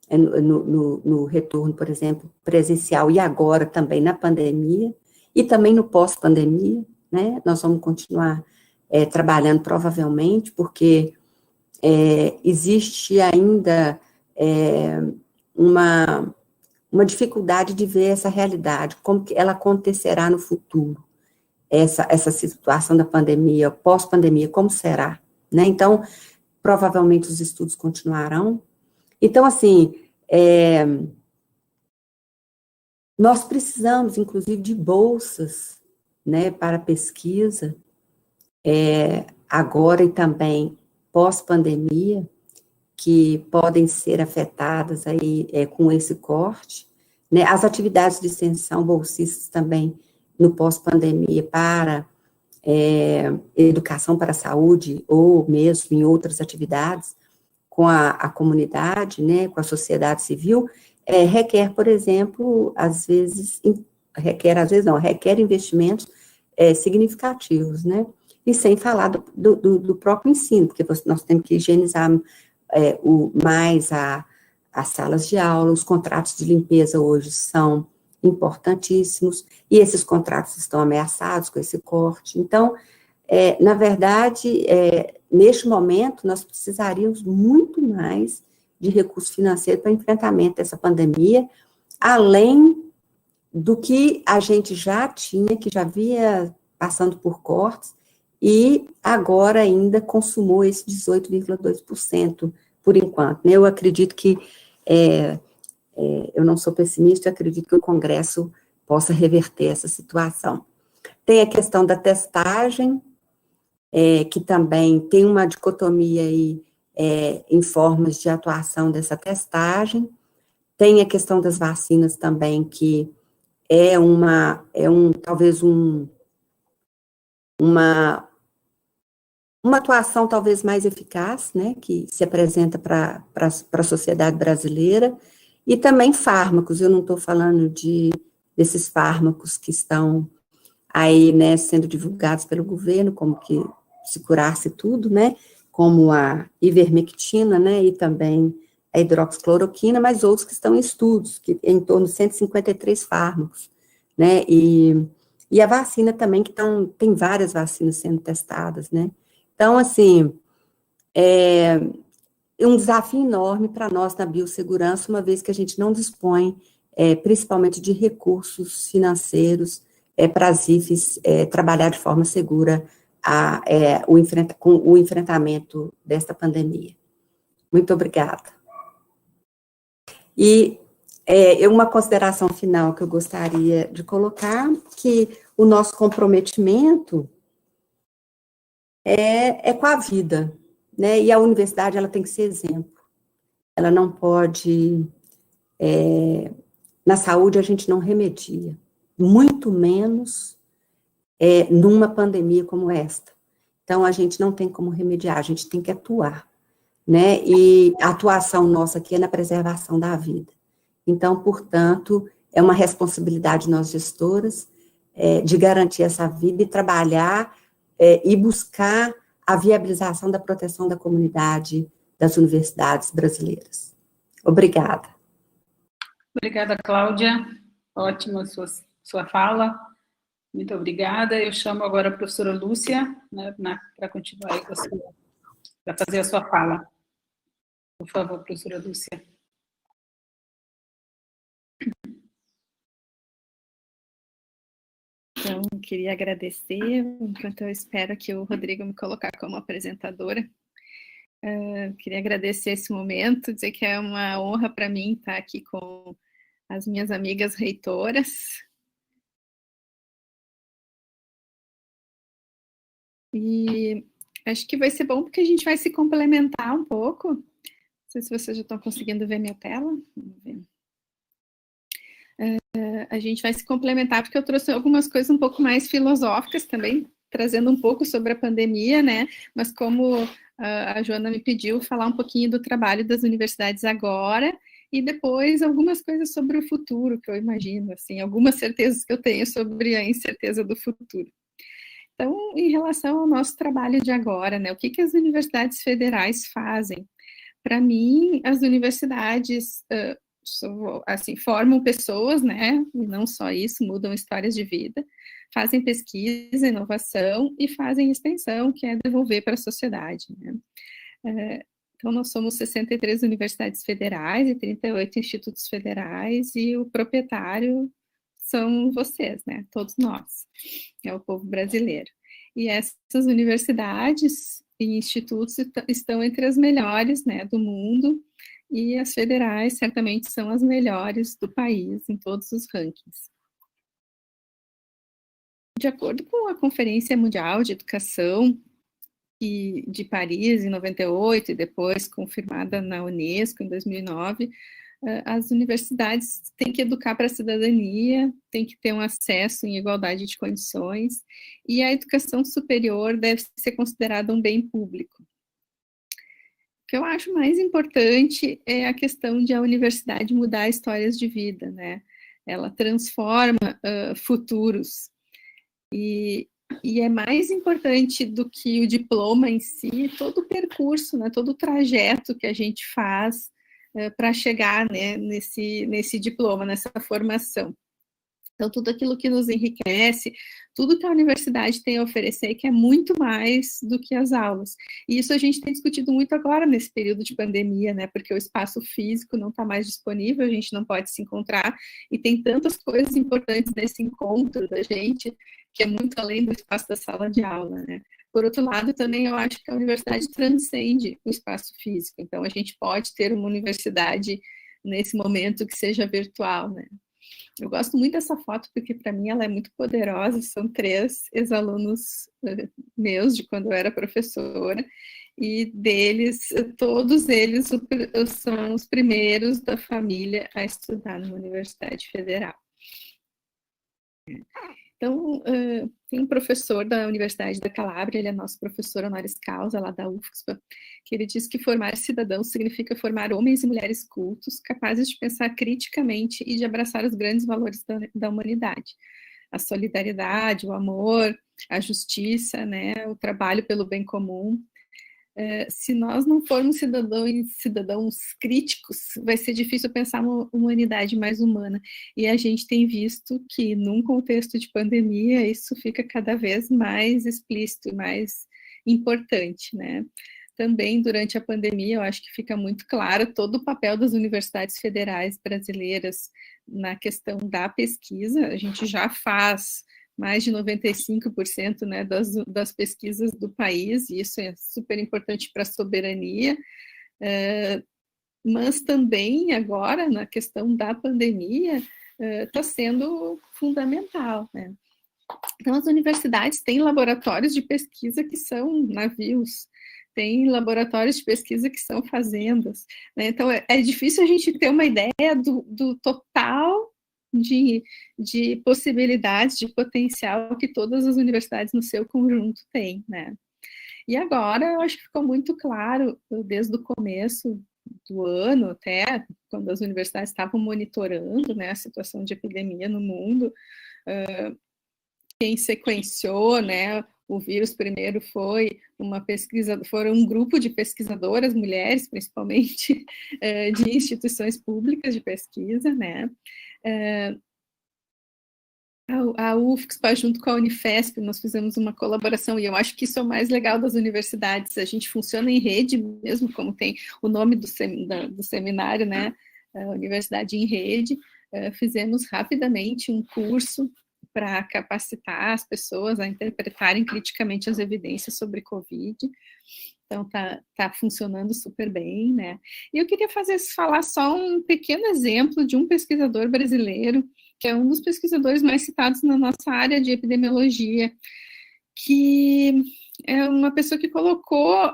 No retorno, por exemplo, presencial, e agora também na pandemia, e também no pós-pandemia, né? Nós vamos continuar trabalhando provavelmente, porque existe ainda uma dificuldade de ver essa realidade, como que ela acontecerá no futuro, essa situação da pandemia, pós-pandemia, como será, né? Então, provavelmente os estudos continuarão. Então, assim, nós precisamos, inclusive, de bolsas, né, para pesquisa, agora e também pós-pandemia, que podem ser afetadas aí com esse corte, né? As atividades de extensão bolsistas também no pós-pandemia para educação para a saúde, ou mesmo em outras atividades com a comunidade, né, com a sociedade civil, requer, por exemplo, requer investimentos significativos, né? E sem falar do próprio ensino, porque nós temos que higienizar mais as salas de aula, os contratos de limpeza hoje são importantíssimos, e esses contratos estão ameaçados com esse corte. Então, na verdade, neste momento, nós precisaríamos muito mais de recurso financeiro para enfrentamento dessa pandemia, além do que a gente já tinha, que já vinha passando por cortes, e agora ainda consumou esse 18,2% por enquanto. Eu acredito que, eu não sou pessimista, eu acredito que o Congresso possa reverter essa situação. Tem a questão da testagem, que também tem uma dicotomia aí em formas de atuação dessa testagem. Tem a questão das vacinas também, que talvez uma atuação talvez mais eficaz, né, que se apresenta para a sociedade brasileira, e também fármacos. Eu não estou falando desses fármacos que estão aí, né, sendo divulgados pelo governo, como que se curasse tudo, né, como a ivermectina, né, e também a hidroxicloroquina, mas outros que estão em estudos, que em torno de 153 fármacos, né, e a vacina também, que tem várias vacinas sendo testadas, né. Então, assim, é um desafio enorme para nós na biossegurança, uma vez que a gente não dispõe, principalmente de recursos financeiros, para as IFES trabalhar de forma segura com o enfrentamento desta pandemia. Muito obrigada. E uma consideração final que eu gostaria de colocar, que o nosso comprometimento é com a vida, né? E a universidade, ela tem que ser exemplo. Ela não pode... na saúde, a gente não remedia, muito menos numa pandemia como esta. Então, a gente não tem como remediar, a gente tem que atuar, né? E a atuação nossa aqui é na preservação da vida. Então, portanto, é uma responsabilidade de nós gestoras de garantir essa vida e trabalhar e buscar a viabilização da proteção da comunidade das universidades brasileiras. Obrigada. Obrigada, Cláudia. Ótima sua fala. Muito obrigada. Eu chamo agora a professora Lúcia, né, para continuar aí para fazer a sua fala. Por favor, professora Lúcia. Então, queria agradecer, enquanto eu espero que o Rodrigo me colocar como apresentadora. Queria agradecer esse momento, dizer que é uma honra para mim estar aqui com as minhas amigas reitoras. E acho que vai ser bom porque a gente vai se complementar um pouco. Não sei se vocês já estão conseguindo ver minha tela. Vamos ver. A gente vai se complementar porque eu trouxe algumas coisas um pouco mais filosóficas também, trazendo um pouco sobre a pandemia, né? Mas como a Joana me pediu, falar um pouquinho do trabalho das universidades agora e depois algumas coisas sobre o futuro, que eu imagino, assim, algumas certezas que eu tenho sobre a incerteza do futuro. Então, em relação ao nosso trabalho de agora, né? O que as universidades federais fazem? Para mim, as universidades assim, formam pessoas, né, e não só isso, mudam histórias de vida, fazem pesquisa, inovação e fazem extensão, que é devolver para a sociedade, né. Então, nós somos 63 universidades federais e 38 institutos federais, e o proprietário são vocês, né, todos nós, é o povo brasileiro. E essas universidades e institutos estão entre as melhores, né, do mundo, e as federais certamente são as melhores do país em todos os rankings. De acordo com a Conferência Mundial de Educação de Paris, em 98, e depois confirmada na Unesco, em 2009, as universidades têm que educar para a cidadania, têm que ter um acesso em igualdade de condições, e a educação superior deve ser considerada um bem público. O que eu acho mais importante é a questão de a universidade mudar histórias de vida, né? Ela transforma futuros. E é mais importante do que o diploma em si, todo o percurso, né? Todo o trajeto que a gente faz para chegar, né, nesse diploma, nessa formação. Então, tudo aquilo que nos enriquece, tudo que a universidade tem a oferecer, que é muito mais do que as aulas. E isso a gente tem discutido muito agora, nesse período de pandemia, né? Porque o espaço físico não está mais disponível, a gente não pode se encontrar, e tem tantas coisas importantes nesse encontro da gente, que é muito além do espaço da sala de aula, né? Por outro lado, também eu acho que a universidade transcende o espaço físico. Então, a gente pode ter uma universidade nesse momento que seja virtual, né? Eu gosto muito dessa foto porque, para mim, ela é muito poderosa. São 3 ex-alunos meus de quando eu era professora, e deles, todos eles são os primeiros da família a estudar numa universidade federal. Então, tem um professor da Universidade da Calábria, ele é nosso professor honoris causa lá da UFSPA, que ele diz que formar cidadãos significa formar homens e mulheres cultos, capazes de pensar criticamente e de abraçar os grandes valores da humanidade. A solidariedade, o amor, a justiça, né, o trabalho pelo bem comum. Se nós não formos cidadãos críticos, vai ser difícil pensar uma humanidade mais humana. E a gente tem visto que, num contexto de pandemia, isso fica cada vez mais explícito e mais importante, né? Também, durante a pandemia, eu acho que fica muito claro todo o papel das universidades federais brasileiras na questão da pesquisa. A gente já faz mais de 95%, né, das pesquisas do país, e isso é super importante para a soberania, mas também agora, na questão da pandemia, está sendo fundamental, né? Então, as universidades têm laboratórios de pesquisa que são navios, tem laboratórios de pesquisa que são fazendas, né? Então, é difícil a gente ter uma ideia do total de possibilidades, de potencial que todas as universidades no seu conjunto têm, né? E agora, eu acho que ficou muito claro, desde o começo do ano, até quando as universidades estavam monitorando, né, a situação de epidemia no mundo. Quem sequenciou, né, o vírus primeiro foi foram um grupo de pesquisadoras, mulheres principalmente, de instituições públicas de pesquisa, né. A UFSPA, junto com a Unifesp, nós fizemos uma colaboração, e eu acho que isso é o mais legal das universidades, a gente funciona em rede mesmo, como tem o nome do seminário, né, Universidade em Rede. Fizemos rapidamente um curso para capacitar as pessoas a interpretarem criticamente as evidências sobre Covid. Então, tá funcionando super bem, né? E eu queria falar só um pequeno exemplo de um pesquisador brasileiro, que é um dos pesquisadores mais citados na nossa área de epidemiologia, que é uma pessoa que colocou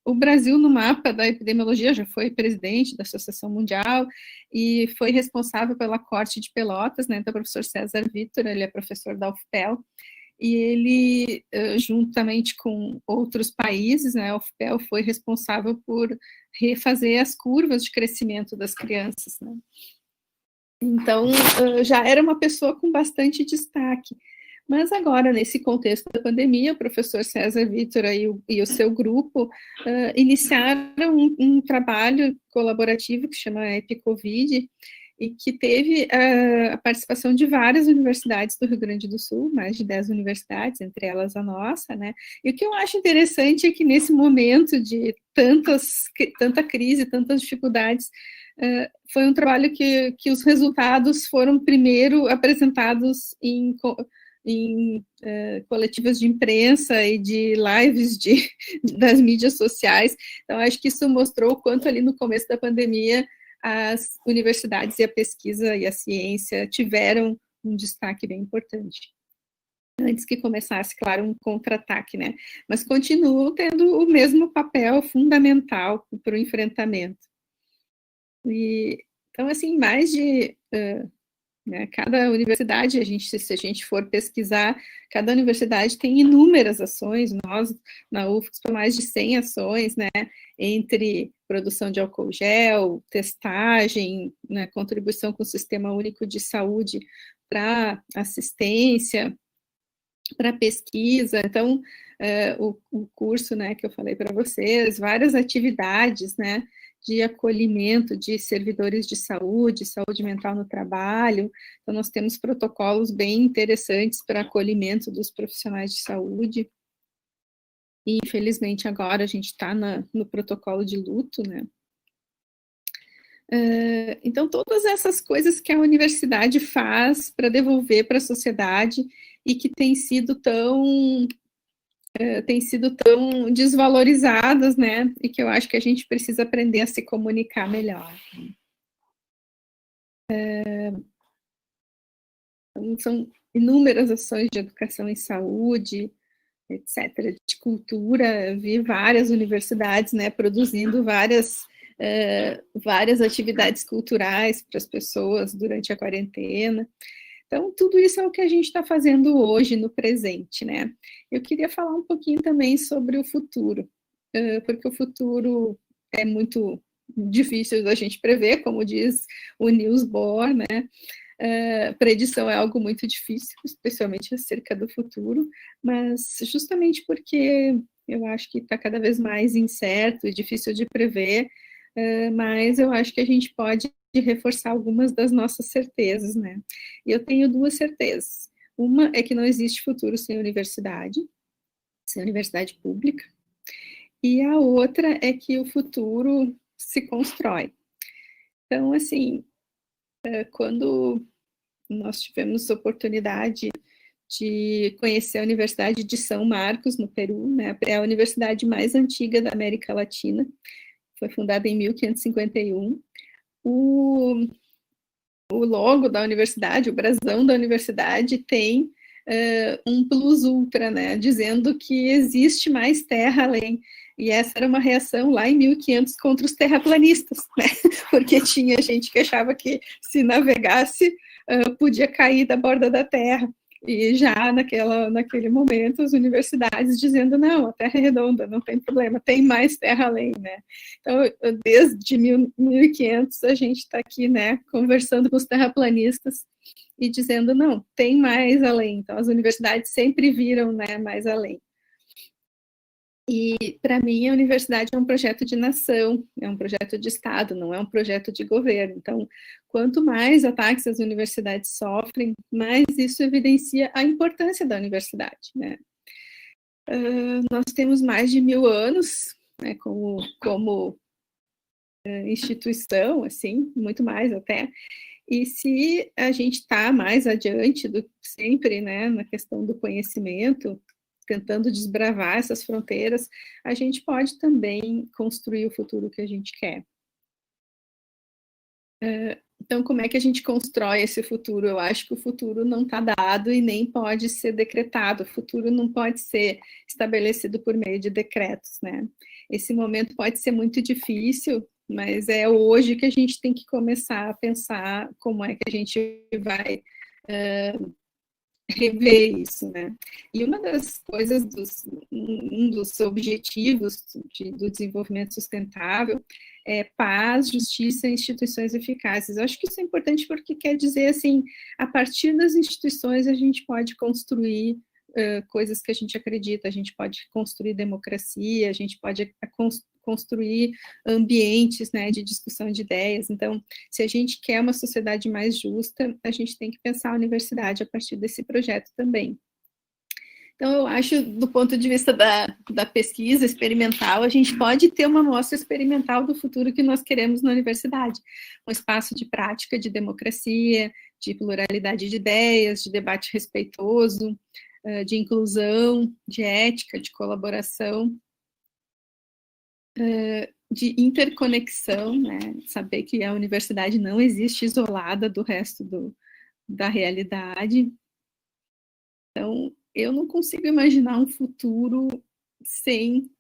o Brasil no mapa da epidemiologia, já foi presidente da Associação Mundial e foi responsável pela Corte de Pelotas, né? Então, o professor César Vitor, ele é professor da UFPEL, e ele, juntamente com outros países, né, a UFPEL foi responsável por refazer as curvas de crescimento das crianças, né? Então, já era uma pessoa com bastante destaque. Mas agora, nesse contexto da pandemia, o professor César Vitor e o seu grupo iniciaram um trabalho colaborativo que chama EpiCovid, e que teve a participação de várias universidades do Rio Grande do Sul, mais de 10 universidades, entre elas a nossa, né? E o que eu acho interessante é que nesse momento de tanta crise, tantas dificuldades, foi um trabalho que os resultados foram primeiro apresentados em coletivas de imprensa e de lives das mídias sociais. Então, acho que isso mostrou o quanto ali no começo da pandemia as universidades e a pesquisa e a ciência tiveram um destaque bem importante. Antes que começasse, claro, um contra-ataque, né? Mas continuam tendo o mesmo papel fundamental para o enfrentamento. Então, assim, mais de... né, cada universidade, se a gente for pesquisar, cada universidade tem inúmeras ações. Nós, na UFSPA, mais de 100 ações, né, entre produção de álcool gel, testagem, né, contribuição com o Sistema Único de Saúde para assistência, para pesquisa. Então, o curso, né, que eu falei para vocês, várias atividades, né, de acolhimento de servidores de saúde mental no trabalho. Então, nós temos protocolos bem interessantes para acolhimento dos profissionais de saúde. E, infelizmente, agora a gente está no protocolo de luto, né? Então, todas essas coisas que a universidade faz para devolver para a sociedade e que têm sido tão desvalorizadas, né, e que eu acho que a gente precisa aprender a se comunicar melhor. São inúmeras ações de educação em saúde, etc., de cultura. Vi várias universidades, né, produzindo várias atividades culturais para as pessoas durante a quarentena. Então, tudo isso é o que a gente está fazendo hoje, no presente, né? Eu queria falar um pouquinho também sobre o futuro, porque o futuro é muito difícil da gente prever, como diz o Niels Bohr, né? Predição é algo muito difícil, especialmente acerca do futuro, mas justamente porque eu acho que está cada vez mais incerto e difícil de prever, mas eu acho que a gente pode reforçar algumas das nossas certezas, né? E eu tenho duas certezas. Uma é que não existe futuro sem universidade pública, e a outra é que o futuro se constrói. Então, assim, quando nós tivemos a oportunidade de conhecer a Universidade de São Marcos, no Peru, né? É a universidade mais antiga da América Latina, foi fundada em 1551. O logo da universidade, o brasão da universidade, tem um plus ultra, né, dizendo que existe mais terra além. E essa era uma reação lá em 1500 contra os terraplanistas, né, porque tinha gente que achava que se navegasse podia cair da borda da Terra. E já naquele momento, as universidades dizendo, não, a Terra é redonda, não tem problema, tem mais terra além, né? Então, desde 1500, a gente está aqui, né, conversando com os terraplanistas e dizendo, não, tem mais além. Então, as universidades sempre viram, né, mais além. E, para mim, a universidade é um projeto de nação, é um projeto de Estado, não é um projeto de governo. Então, quanto mais ataques as universidades sofrem, mais isso evidencia a importância da universidade, né? Nós temos mais de 1000 anos, né, como instituição, assim, muito mais até. E se a gente está mais adiante do que sempre, né, na questão do conhecimento, tentando desbravar essas fronteiras, a gente pode também construir o futuro que a gente quer. Então, como é que a gente constrói esse futuro? Eu acho que o futuro não está dado e nem pode ser decretado. O futuro não pode ser estabelecido por meio de decretos, né? Esse momento pode ser muito difícil, mas é hoje que a gente tem que começar a pensar como é que a gente vai rever isso, né? E uma das coisas, um dos objetivos do desenvolvimento sustentável é paz, justiça e instituições eficazes. Eu acho que isso é importante porque quer dizer, assim, a partir das instituições a gente pode construir coisas que a gente acredita, a gente pode construir democracia, a gente pode construir ambientes, né, de discussão de ideias. Então, se a gente quer uma sociedade mais justa, a gente tem que pensar a universidade a partir desse projeto também. Então, eu acho, do ponto de vista da pesquisa experimental, a gente pode ter uma amostra experimental do futuro que nós queremos na universidade. Um espaço de prática de democracia, de pluralidade de ideias, de debate respeitoso, de inclusão, de ética, de colaboração, de interconexão, né? Saber que a universidade não existe isolada do resto da realidade. Então, eu não consigo imaginar um futuro sem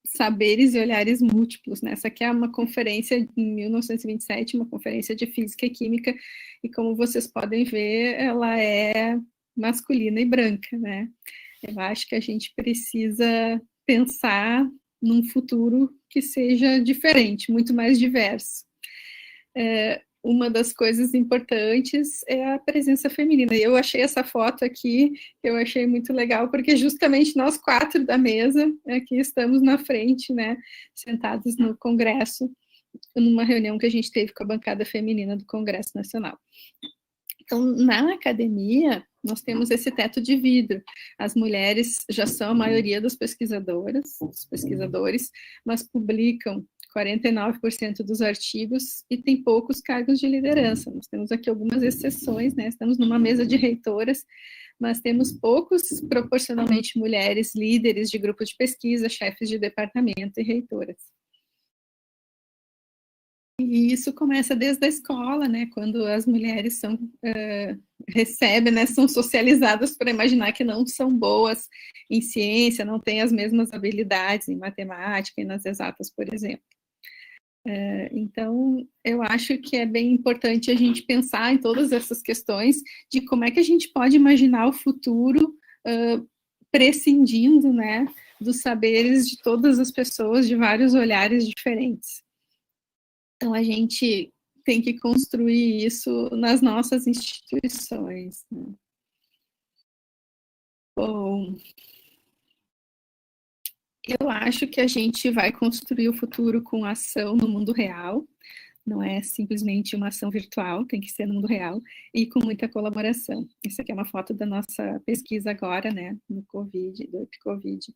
saberes e olhares múltiplos, né? Essa aqui é uma conferência em 1927, uma conferência de física e química, e como vocês podem ver, ela é masculina e branca, né? Eu acho que a gente precisa pensar num futuro que seja diferente, muito mais diverso. Uma das coisas importantes é a presença feminina. Eu achei essa foto aqui, eu achei muito legal, porque justamente nós 4 da mesa aqui estamos na frente, né, sentados no Congresso, numa reunião que a gente teve com a bancada feminina do Congresso Nacional. Então, na academia, nós temos esse teto de vidro. As mulheres já são a maioria das pesquisadoras, dos pesquisadores, mas publicam 49% dos artigos e tem poucos cargos de liderança. Nós temos aqui algumas exceções, né? Estamos numa mesa de reitoras, mas temos poucos, proporcionalmente, mulheres líderes de grupo de pesquisa, chefes de departamento e reitoras. E isso começa desde a escola, né, quando as mulheres recebem, né, são socializadas para imaginar que não são boas em ciência, não têm as mesmas habilidades em matemática e nas exatas, por exemplo. Então, eu acho que é bem importante a gente pensar em todas essas questões de como é que a gente pode imaginar o futuro prescindindo, né, dos saberes de todas as pessoas, de vários olhares diferentes. Então, a gente tem que construir isso nas nossas instituições, né? Bom, eu acho que a gente vai construir o futuro com ação no mundo real, não é simplesmente uma ação virtual, tem que ser no mundo real, e com muita colaboração. Essa aqui é uma foto da nossa pesquisa agora, né, no Covid, do Epcovid.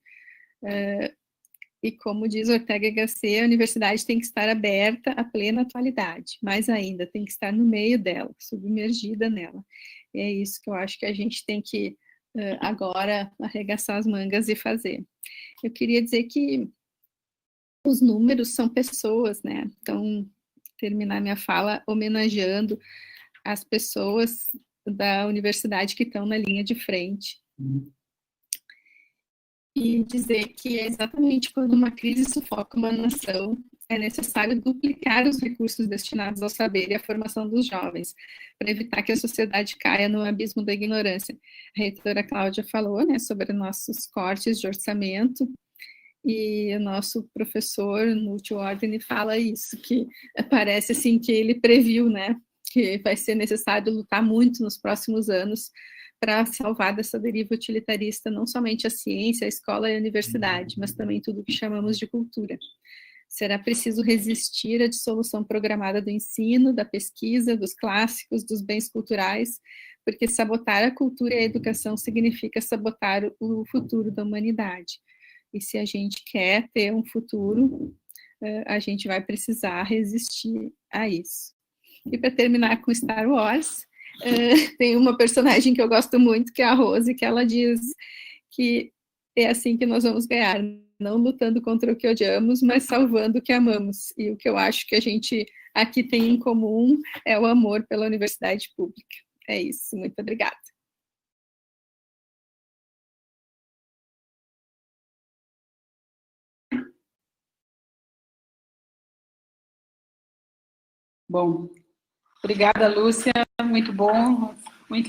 E como diz Ortega y Gasset, a universidade tem que estar aberta à plena atualidade, mais ainda, tem que estar no meio dela, submergida nela. E é isso que eu acho que a gente tem que agora arregaçar as mangas e fazer. Eu queria dizer que os números são pessoas, né? Então, terminar minha fala homenageando as pessoas da universidade que estão na linha de frente. E dizer que é exatamente quando uma crise sufoca uma nação é necessário duplicar os recursos destinados ao saber e à formação dos jovens, para evitar que a sociedade caia no abismo da ignorância. A reitora Cláudia falou, né, sobre nossos cortes de orçamento, e o nosso professor Núcio Ordine fala isso, que parece assim que ele previu, né, que vai ser necessário lutar muito nos próximos anos para salvar dessa deriva utilitarista não somente a ciência, a escola e a universidade, mas também tudo o que chamamos de cultura. Será preciso resistir à dissolução programada do ensino, da pesquisa, dos clássicos, dos bens culturais, porque sabotar a cultura e a educação significa sabotar o futuro da humanidade. E se a gente quer ter um futuro, a gente vai precisar resistir a isso. E para terminar com Star Wars, tem uma personagem que eu gosto muito, que é a Rose, que ela diz que é assim que nós vamos ganhar, não lutando contra o que odiamos, mas salvando o que amamos. E o que eu acho que a gente aqui tem em comum é o amor pela universidade pública. É isso, muito obrigada. Bom, obrigada, Lúcia, muito bom,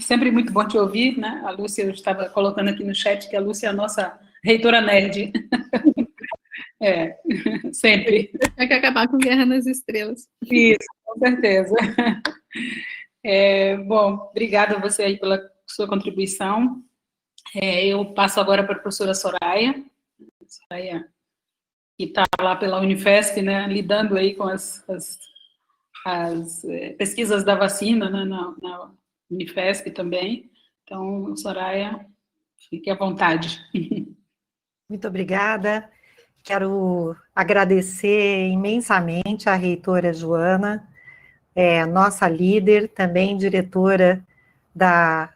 sempre muito bom te ouvir, né? A Lúcia, eu estava colocando aqui no chat que a Lúcia é a nossa reitora nerd. Sempre. Tem que acabar com Guerra nas Estrelas. Isso, com certeza. Bom, obrigada a você aí pela sua contribuição. Eu passo agora para a professora Soraya, que está lá pela Unifesp, né, lidando aí com as pesquisas da vacina, né, na Unifesp também. Então, Soraya, fique à vontade. Muito obrigada. Quero agradecer imensamente à reitora Joana, nossa líder, também diretora da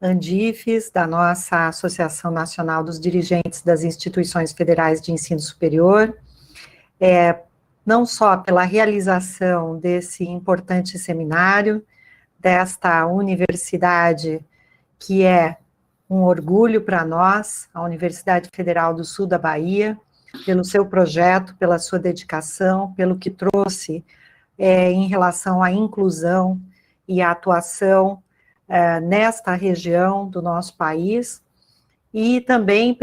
Andifes, da nossa Associação Nacional dos Dirigentes das Instituições Federais de Ensino Superior, não só pela realização desse importante seminário, desta universidade que é um orgulho para nós, a Universidade Federal do Sul da Bahia, pelo seu projeto, pela sua dedicação, pelo que trouxe em relação à inclusão e à atuação nesta região do nosso país, e também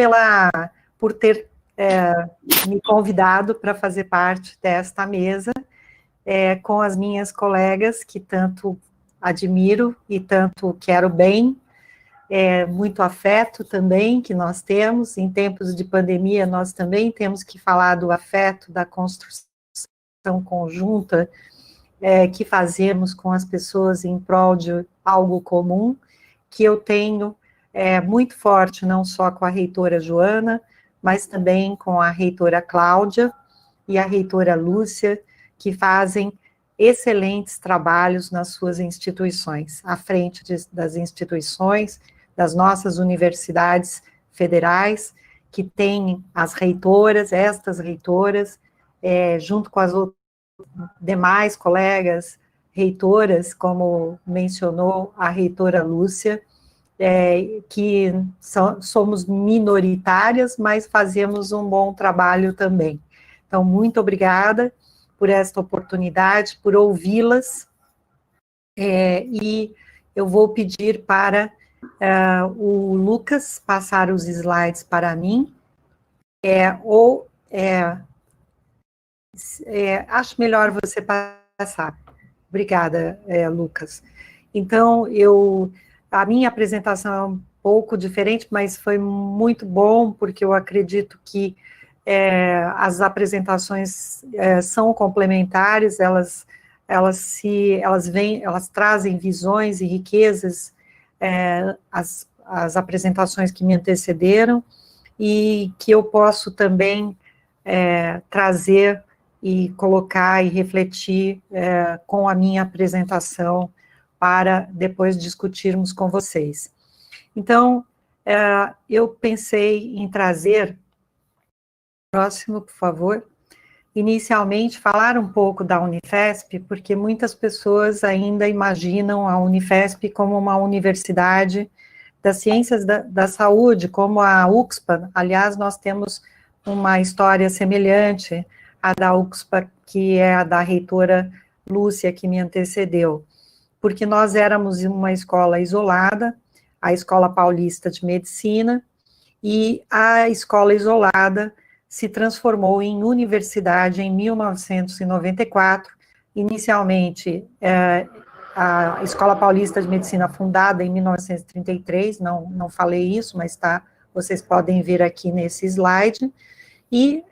por ter me convidado para fazer parte desta mesa com as minhas colegas, que tanto admiro e tanto quero bem, muito afeto também que nós temos. Em tempos de pandemia, nós também temos que falar do afeto, da construção conjunta que fazemos com as pessoas em prol de algo comum, que eu tenho muito forte, não só com a reitora Joana, mas também com a reitora Cláudia e a reitora Lúcia, que fazem excelentes trabalhos nas suas instituições, à frente das instituições, das nossas universidades federais, que têm as reitoras, estas reitoras, junto com as outras demais colegas reitoras, como mencionou a reitora Lúcia, que somos minoritárias, mas fazemos um bom trabalho também. Então, muito obrigada por esta oportunidade, por ouvi-las, e eu vou pedir para o Lucas passar os slides para mim, acho melhor você passar. Obrigada, Lucas. Então, a minha apresentação é um pouco diferente, mas foi muito bom, porque eu acredito que as apresentações são complementares, elas trazem visões e riquezas, as apresentações que me antecederam, e que eu posso também trazer e colocar e refletir com a minha apresentação para depois discutirmos com vocês. Então, eu pensei em trazer, próximo, por favor, inicialmente falar um pouco da Unifesp, porque muitas pessoas ainda imaginam a Unifesp como uma universidade das ciências da saúde, como a UXPA. Aliás, nós temos uma história semelhante. a da UXPA, que é a da reitora Lúcia, que me antecedeu, porque nós éramos uma escola isolada, a Escola Paulista de Medicina, e a escola isolada se transformou em universidade em 1994, inicialmente a Escola Paulista de Medicina fundada em 1933, não falei isso, mas vocês podem ver aqui nesse slide, e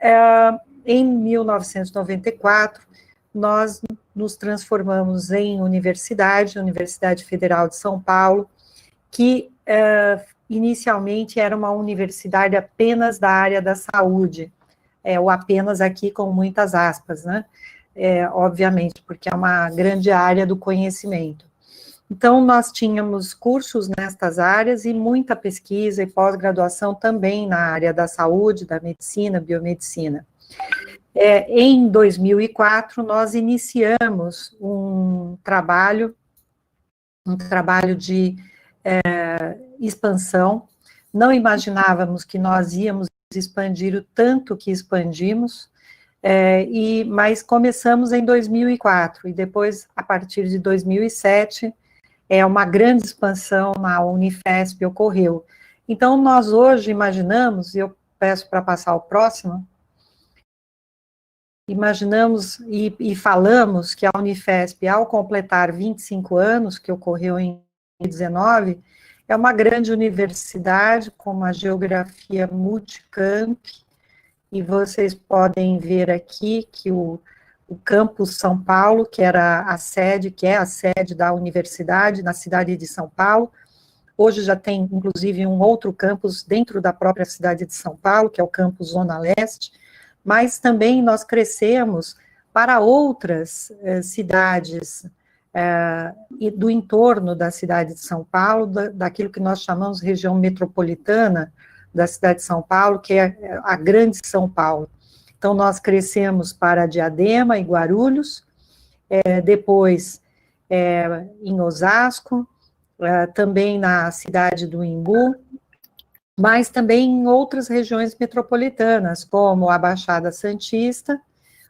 em 1994, nós nos transformamos em Universidade Federal de São Paulo, que inicialmente era uma universidade apenas da área da saúde, o apenas aqui com muitas aspas, né? Obviamente, porque é uma grande área do conhecimento. Então, nós tínhamos cursos nestas áreas e muita pesquisa e pós-graduação também na área da saúde, da medicina, biomedicina. Em 2004, nós iniciamos um trabalho de expansão. Não imaginávamos que nós íamos expandir o tanto que expandimos, mas começamos em 2004, e depois, a partir de 2007, uma grande expansão na Unifesp ocorreu. Então, nós hoje imaginamos, e eu peço para passar o próximo, imaginamos e falamos que a Unifesp, ao completar 25 anos, que ocorreu em 2019, é uma grande universidade com uma geografia multicamp, e vocês podem ver aqui que o campus São Paulo, que era a sede, que é a sede da universidade na cidade de São Paulo, hoje já tem, inclusive, um outro campus dentro da própria cidade de São Paulo, que é o campus Zona Leste, mas também nós crescemos para outras cidades e do entorno da cidade de São Paulo, daquilo que nós chamamos de região metropolitana da cidade de São Paulo, que é a Grande São Paulo. Então, nós crescemos para Diadema e Guarulhos, depois em Osasco, também na cidade do Imbu, mas também em outras regiões metropolitanas, como a Baixada Santista,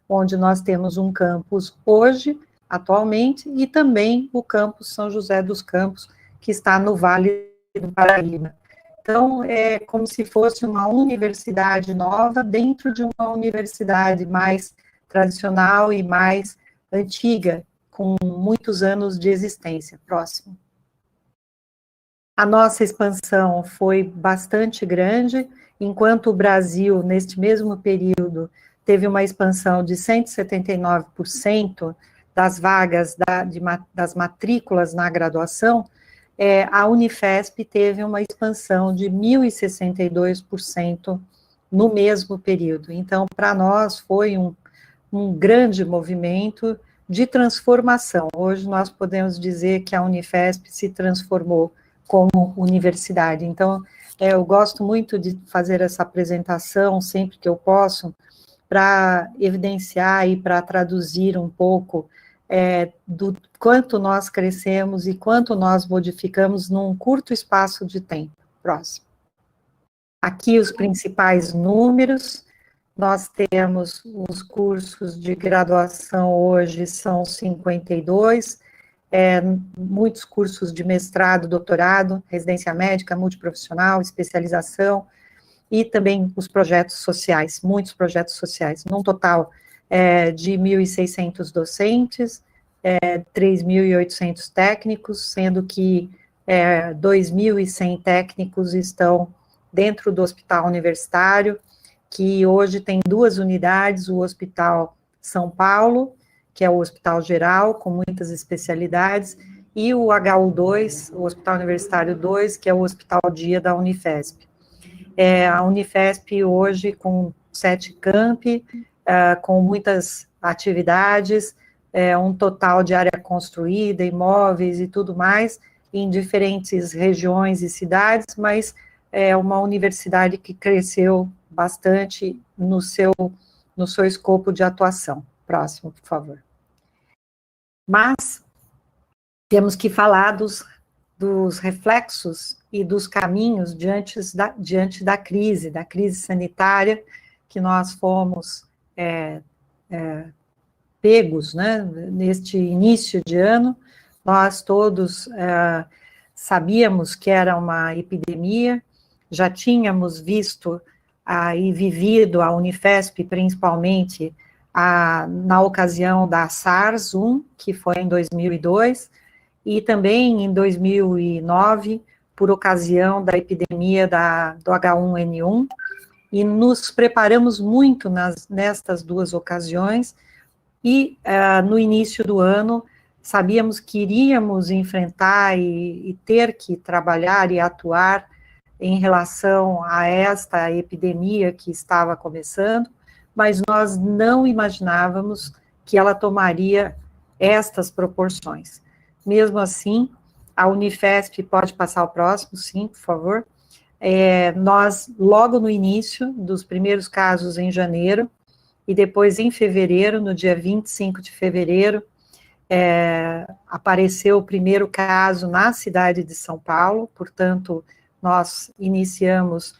onde nós temos um campus hoje, atualmente, e também o campus São José dos Campos, que está no Vale do Paraíba. Então, é como se fosse uma universidade nova dentro de uma universidade mais tradicional e mais antiga, com muitos anos de existência. Próximo. A nossa expansão foi bastante grande, enquanto o Brasil, neste mesmo período, teve uma expansão de 179% das vagas das matrículas na graduação, a Unifesp teve uma expansão de 1.062% no mesmo período. Então, para nós, foi um grande movimento de transformação. Hoje, nós podemos dizer que a Unifesp se transformou como universidade. Então, eu gosto muito de fazer essa apresentação, sempre que eu posso, para evidenciar e para traduzir um pouco do quanto nós crescemos e quanto nós modificamos num curto espaço de tempo. Próximo. Aqui os principais números, nós temos os cursos de graduação hoje são 52, muitos cursos de mestrado, doutorado, residência médica, multiprofissional, especialização, e também os projetos sociais, muitos projetos sociais, num total de 1.600 docentes, 3.800 técnicos, sendo que 2.100 técnicos estão dentro do hospital universitário, que hoje tem 2 unidades, o Hospital São Paulo, que é o Hospital Geral, com muitas especialidades, e o HU2, o Hospital Universitário 2, que é o Hospital Dia da Unifesp. A Unifesp hoje com 7 campi, com muitas atividades, um total de área construída, imóveis e tudo mais, em diferentes regiões e cidades, mas é uma universidade que cresceu bastante no seu escopo de atuação. Próximo, por favor. Mas temos que falar dos reflexos e dos caminhos diante da crise sanitária que nós fomos pegos, né, neste início de ano. Nós todos sabíamos que era uma epidemia, já tínhamos visto e vivido a Unifesp, principalmente, na ocasião da SARS-1, que foi em 2002, e também em 2009, por ocasião da epidemia do H1N1, e nos preparamos muito nestas duas ocasiões, e no início do ano, sabíamos que iríamos enfrentar e ter que trabalhar e atuar em relação a esta epidemia que estava começando, mas nós não imaginávamos que ela tomaria estas proporções. Mesmo assim, a Unifesp, pode passar o próximo, sim, por favor. Nós, logo no início dos primeiros casos em janeiro, e depois em fevereiro, no dia 25 de fevereiro, apareceu o primeiro caso na cidade de São Paulo, portanto, nós iniciamos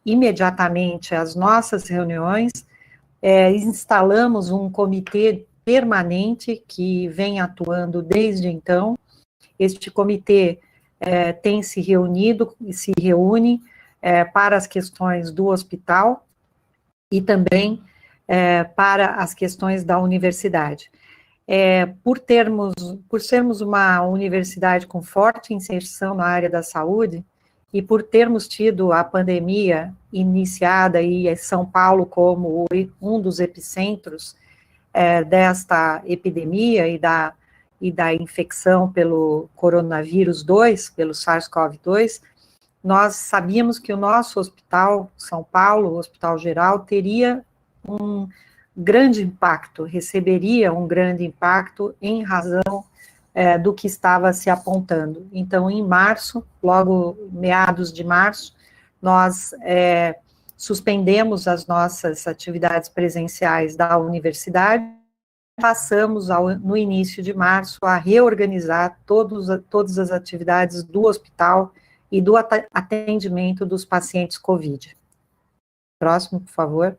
imediatamente as nossas reuniões, instalamos um comitê permanente que vem atuando desde então. Este comitê tem se reunido e se reúne para as questões do hospital e também para as questões da universidade. Por sermos uma universidade com forte inserção na área da saúde, e por termos tido a pandemia iniciada e São Paulo como um dos epicentros desta epidemia e da infecção pelo coronavírus 2, pelo SARS-CoV-2, nós sabíamos que o nosso hospital, São Paulo, o Hospital Geral, teria um grande impacto, receberia um grande impacto em razão do que estava se apontando. Então, em março, logo meados de março, nós suspendemos as nossas atividades presenciais da universidade, passamos no início de março a reorganizar todas as atividades do hospital e do atendimento dos pacientes COVID. Próximo, por favor.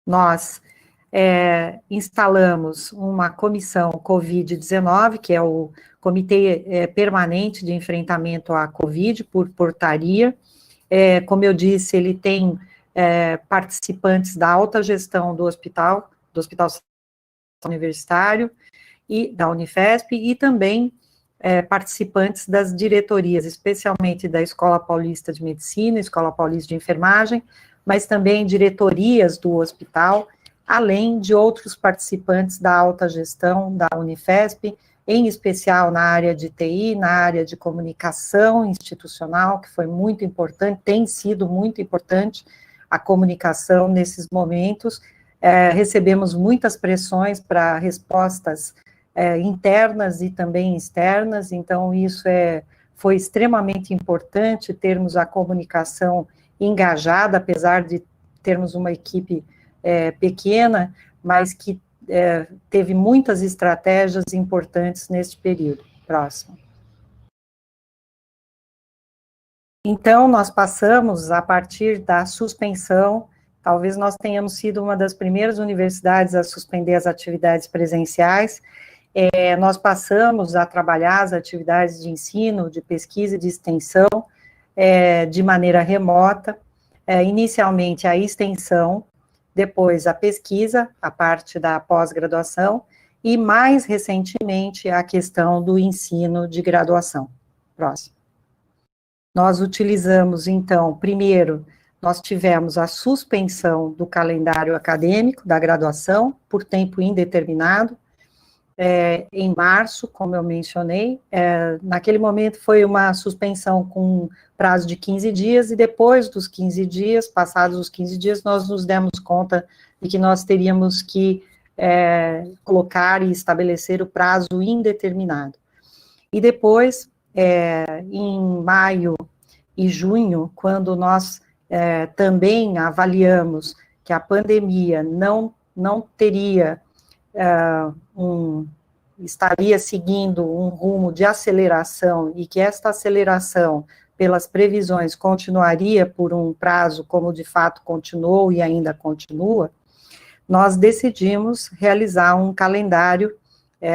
Nós instalamos uma comissão COVID-19, que é o Comitê Permanente de Enfrentamento à COVID, por portaria. Como eu disse, ele tem participantes da alta gestão do Hospital Universitário e da Unifesp, e também participantes das diretorias, especialmente da Escola Paulista de Medicina, Escola Paulista de Enfermagem, mas também diretorias do hospital, além de outros participantes da alta gestão da Unifesp, em especial na área de TI, na área de comunicação institucional, que foi muito importante, tem sido muito importante a comunicação nesses momentos. Recebemos muitas pressões para respostas internas e também externas, então isso foi extremamente importante termos a comunicação engajada, apesar de termos uma equipe pequena, mas que teve muitas estratégias importantes neste período. Próximo. Então, nós passamos, a partir da suspensão, talvez nós tenhamos sido uma das primeiras universidades a suspender as atividades presenciais, nós passamos a trabalhar as atividades de ensino, de pesquisa e de extensão de maneira remota, inicialmente a extensão, depois a pesquisa, a parte da pós-graduação, e mais recentemente a questão do ensino de graduação. Próximo. Nós utilizamos, então, primeiro, nós tivemos a suspensão do calendário acadêmico da graduação por tempo indeterminado, em março, como eu mencionei, naquele momento foi uma suspensão com prazo de 15 dias, e depois dos 15 dias, passados os 15 dias, nós nos demos conta de que nós teríamos que colocar e estabelecer o prazo indeterminado. E depois, em maio e junho, quando nós também avaliamos que a pandemia não teria estaria seguindo um rumo de aceleração, e que esta aceleração pelas previsões, continuaria por um prazo como de fato continuou e ainda continua, nós decidimos realizar um calendário,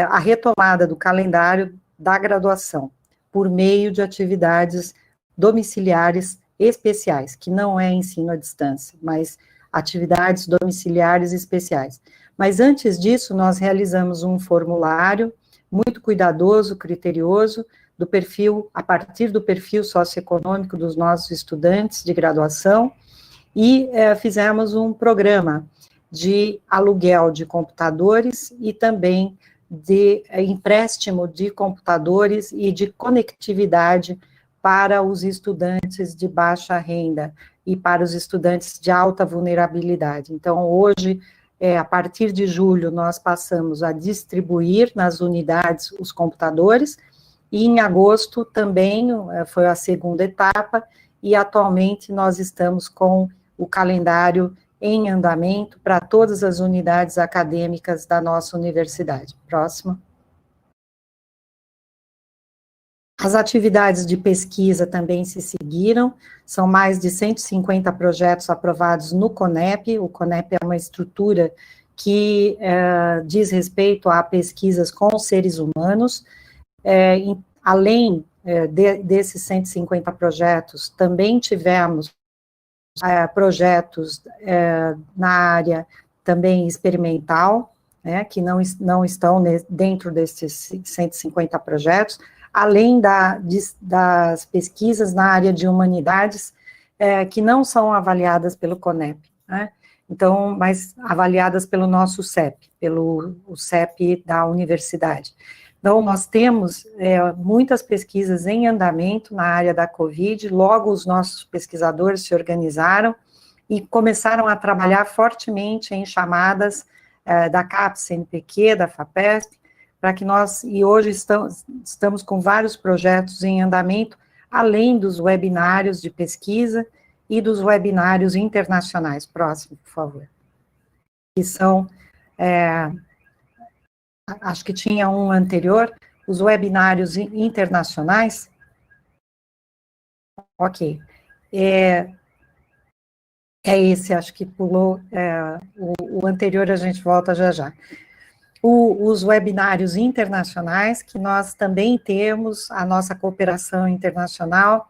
a retomada do calendário da graduação, por meio de atividades domiciliares especiais, que não é ensino à distância, mas atividades domiciliares especiais. Mas antes disso, nós realizamos um formulário muito cuidadoso, criterioso, do perfil, a partir do perfil socioeconômico dos nossos estudantes de graduação, e fizemos um programa de aluguel de computadores e também de empréstimo de computadores e de conectividade para os estudantes de baixa renda e para os estudantes de alta vulnerabilidade. Então, hoje, a partir de julho, nós passamos a distribuir nas unidades os computadores, e em agosto também foi a segunda etapa, e atualmente nós estamos com o calendário em andamento para todas as unidades acadêmicas da nossa universidade. Próximo. As atividades de pesquisa também se seguiram, são mais de 150 projetos aprovados no CONEP. O CONEP é uma estrutura que diz respeito a pesquisas com seres humanos. Além desses 150 projetos, também tivemos projetos na área também experimental, que não estão dentro desses 150 projetos, além das pesquisas na área de humanidades, que não são avaliadas pelo CONEP, então, mas avaliadas pelo nosso CEP, pelo CEP da universidade. Então, nós temos muitas pesquisas em andamento na área da Covid, logo os nossos pesquisadores se organizaram e começaram a trabalhar fortemente em chamadas da CAPES-CNPq, da FAPESP, para que e hoje estamos com vários projetos em andamento, além dos webinários de pesquisa e dos webinários internacionais. Próximo, por favor. Que são... acho que tinha um anterior, os webinários internacionais. Ok. Esse, acho que pulou, o anterior a gente volta já já. Os webinários internacionais, que nós também temos a nossa cooperação internacional,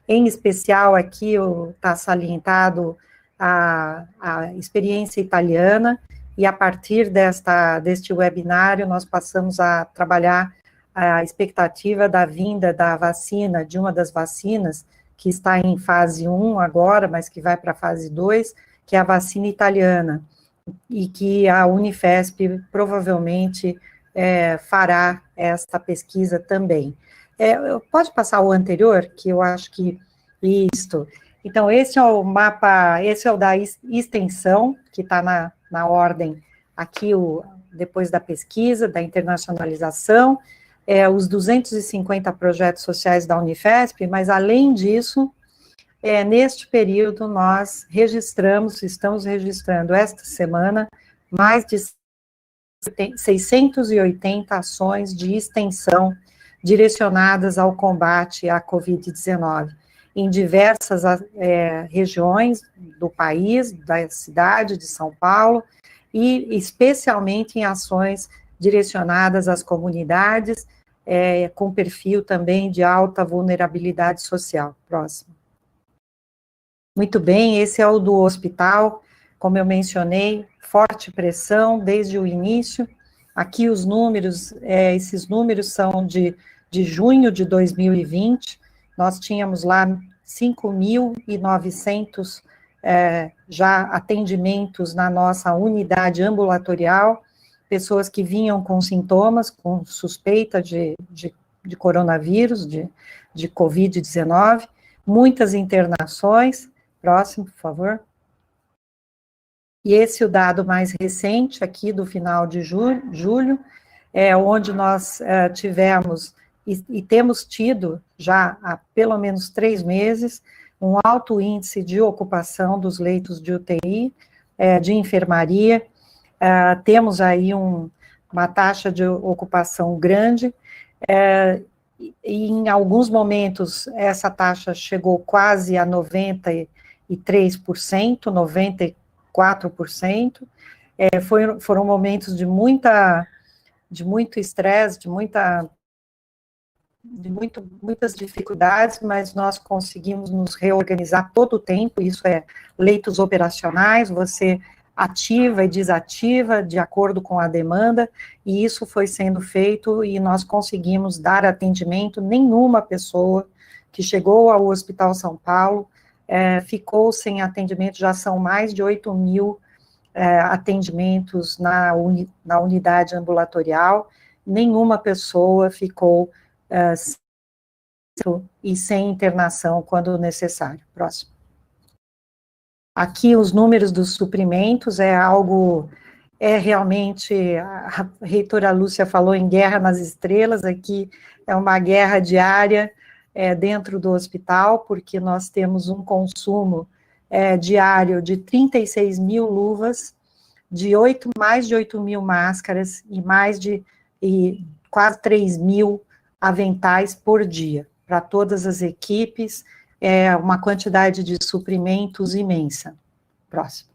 em especial aqui está salientado a experiência italiana, e a partir deste webinário, nós passamos a trabalhar a expectativa da vinda da vacina, de uma das vacinas, que está em fase 1 agora, mas que vai para a fase 2, que é a vacina italiana, e que a Unifesp provavelmente fará esta pesquisa também. Pode passar o anterior, que eu acho que isto. Então, esse é o mapa, esse é o da extensão, que está na ordem aqui, depois da pesquisa, da internacionalização, os 250 projetos sociais da Unifesp, mas além disso, neste período nós estamos registrando esta semana, mais de 680 ações de extensão direcionadas ao combate à Covid-19, em diversas regiões do país, da cidade de São Paulo, e especialmente em ações direcionadas às comunidades, com perfil também de alta vulnerabilidade social. Próximo. Muito bem, esse é o do hospital, como eu mencionei, forte pressão desde o início. Aqui os números, esses números são de junho de 2020, nós tínhamos lá 5.900 já atendimentos na nossa unidade ambulatorial, pessoas que vinham com sintomas, com suspeita de coronavírus, de Covid-19, muitas internações. Próximo, por favor. E esse é o dado mais recente, aqui do final de julho, onde nós tivemos e temos tido já há pelo menos 3 meses um alto índice de ocupação dos leitos de UTI, de enfermaria, temos aí uma taxa de ocupação grande, e em alguns momentos essa taxa chegou quase a 93%, 94%, foram momentos de muito estresse, muitas dificuldades, mas nós conseguimos nos reorganizar todo o tempo, isso é leitos operacionais, você ativa e desativa de acordo com a demanda, e isso foi sendo feito, e nós conseguimos dar atendimento. Nenhuma pessoa que chegou ao Hospital São Paulo ficou sem atendimento, já são mais de 8.000 atendimentos na unidade ambulatorial, nenhuma pessoa ficou e sem internação quando necessário. Próximo. Aqui os números dos suprimentos realmente, a reitora Lúcia falou em guerra nas estrelas, aqui é uma guerra diária dentro do hospital, porque nós temos um consumo diário de 36.000 luvas, mais de 8.000 máscaras e quase 3.000 aventais por dia, para todas as equipes, uma quantidade de suprimentos imensa. Próximo.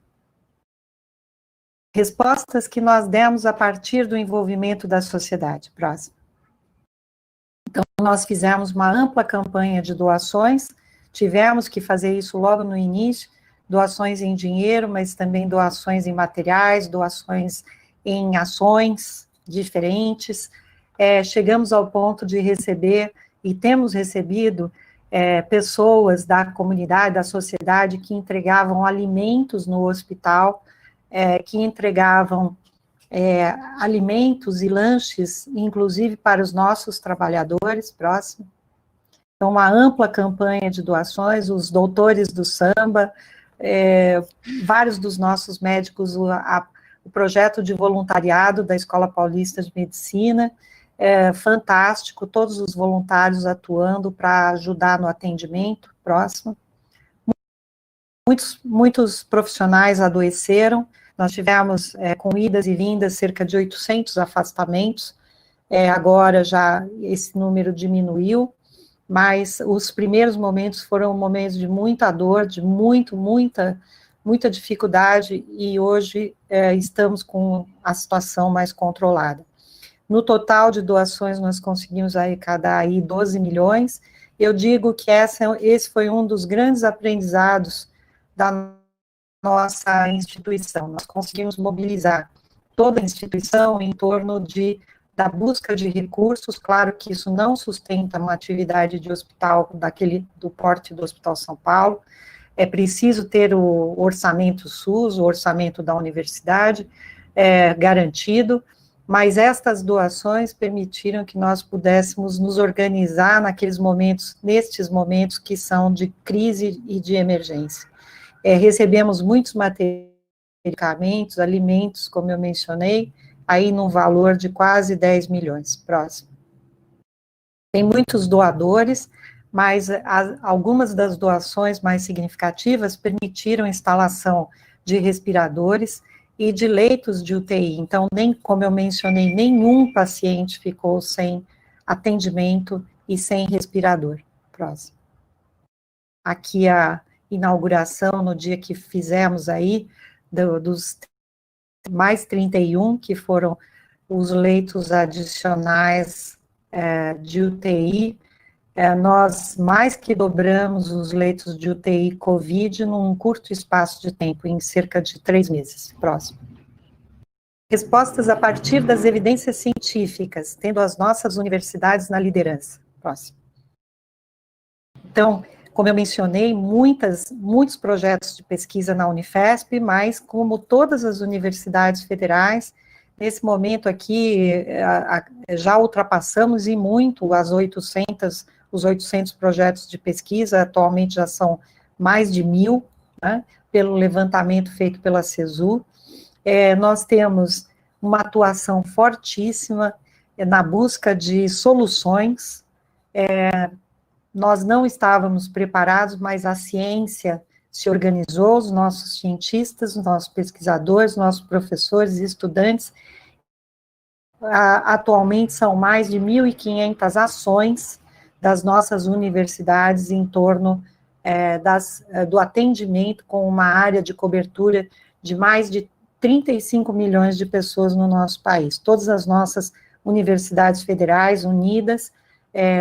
Respostas que nós demos a partir do envolvimento da sociedade. Próximo. Então, nós fizemos uma ampla campanha de doações, tivemos que fazer isso logo no início, doações em dinheiro, mas também doações em materiais, doações em ações diferentes. Chegamos ao ponto de receber, e temos recebido, pessoas da comunidade, da sociedade, que entregavam alimentos no hospital, que entregavam alimentos e lanches, inclusive para os nossos trabalhadores. Próximo. Então, uma ampla campanha de doações, os doutores do samba, vários dos nossos médicos, o projeto de voluntariado da Escola Paulista de Medicina, fantástico, todos os voluntários atuando para ajudar no atendimento. Próximo. Muitos profissionais adoeceram, nós tivemos, com idas e vindas, cerca de 800 afastamentos, agora já esse número diminuiu, mas os primeiros momentos foram momentos de muita dor, de muita dificuldade, e hoje estamos com a situação mais controlada. No total de doações, nós conseguimos arrecadar aí 12 milhões. Eu digo que esse foi um dos grandes aprendizados da nossa instituição. Nós conseguimos mobilizar toda a instituição em torno da busca de recursos. Claro que isso não sustenta uma atividade de hospital do porte do Hospital São Paulo. É preciso ter o orçamento SUS, o orçamento da universidade garantido, mas estas doações permitiram que nós pudéssemos nos organizar nestes momentos que são de crise e de emergência. Recebemos muitos medicamentos, alimentos, como eu mencionei, aí num valor de quase 10 milhões. Próximo. Tem muitos doadores, mas algumas das doações mais significativas permitiram a instalação de respiradores e de leitos de UTI. Então, como eu mencionei, nenhum paciente ficou sem atendimento e sem respirador. Próximo. Aqui a inauguração, no dia que fizemos aí, dos mais 31, que foram os leitos adicionais de UTI. Nós mais que dobramos os leitos de UTI COVID num curto espaço de tempo, em cerca de 3 meses. Próximo. Respostas a partir das evidências científicas, tendo as nossas universidades na liderança. Próximo. Então, como eu mencionei, muitos projetos de pesquisa na Unifesp, mas como todas as universidades federais, nesse momento aqui, já ultrapassamos e muito os 800 projetos de pesquisa, atualmente já são mais de 1.000, né, pelo levantamento feito pela CESU. Nós temos uma atuação fortíssima na busca de soluções. Nós não estávamos preparados, mas a ciência se organizou, os nossos cientistas, os nossos pesquisadores, nossos professores e estudantes, atualmente são mais de 1.500 ações das nossas universidades em torno do atendimento, com uma área de cobertura de mais de 35 milhões de pessoas no nosso país. Todas as nossas universidades federais unidas,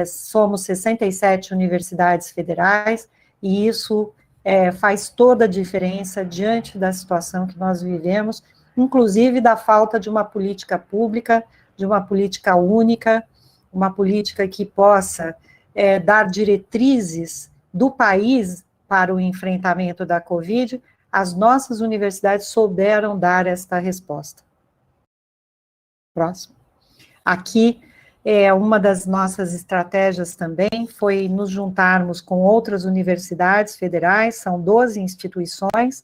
somos 67 universidades federais, e isso faz toda a diferença diante da situação que nós vivemos, inclusive da falta de uma política pública, de uma política única, uma política que possa dar diretrizes do país para o enfrentamento da Covid. As nossas universidades souberam dar esta resposta. Próximo. Aqui, uma das nossas estratégias também foi nos juntarmos com outras universidades federais, são 12 instituições,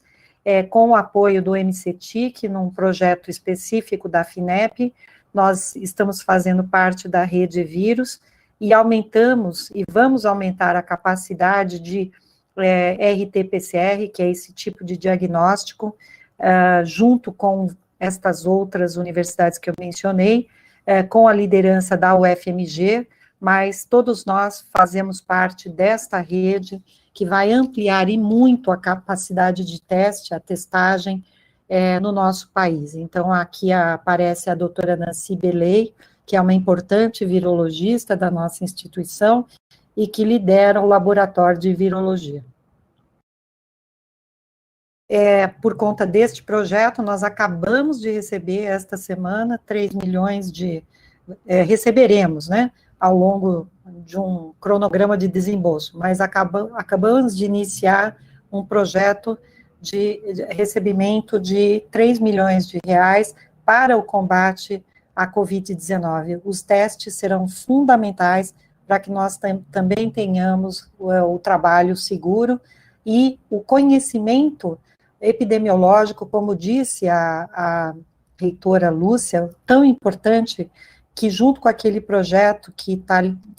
com o apoio do MCTIC, num projeto específico da FINEP. Nós estamos fazendo parte da rede vírus, e aumentamos, e vamos aumentar a capacidade de RT-PCR, que é esse tipo de diagnóstico, junto com estas outras universidades que eu mencionei, com a liderança da UFMG, mas todos nós fazemos parte desta rede, que vai ampliar e muito a capacidade de teste, a testagem no nosso país. Então, aqui aparece a doutora Nancy Belay, que é uma importante virologista da nossa instituição e que lidera o laboratório de virologia. Por conta deste projeto, nós acabamos de receber esta semana 3 milhões receberemos, né, ao longo de um cronograma de desembolso, mas acabamos de iniciar um projeto de recebimento de 3 milhões de reais para o combate à Covid-19. Os testes serão fundamentais para que nós também tenhamos o trabalho seguro e o conhecimento epidemiológico, como disse a reitora Lúcia, tão importante, que junto com aquele projeto que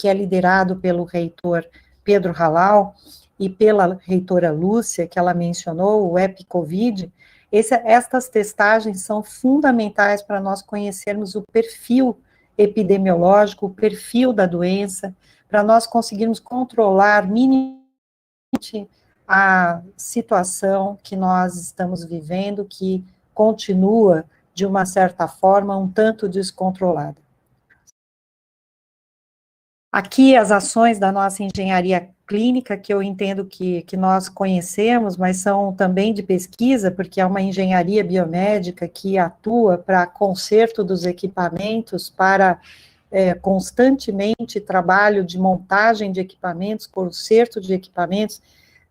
é liderado pelo reitor Pedro Halal e pela reitora Lúcia, que ela mencionou, o EpiCovid, estas testagens são fundamentais para nós conhecermos o perfil epidemiológico, o perfil da doença, para nós conseguirmos controlar minimamente a situação que nós estamos vivendo, que continua, de uma certa forma, um tanto descontrolada. Aqui as ações da nossa engenharia clínica, que eu entendo que nós conhecemos, mas são também de pesquisa, porque é uma engenharia biomédica que atua para conserto dos equipamentos, para constantemente trabalho de montagem de equipamentos, conserto de equipamentos.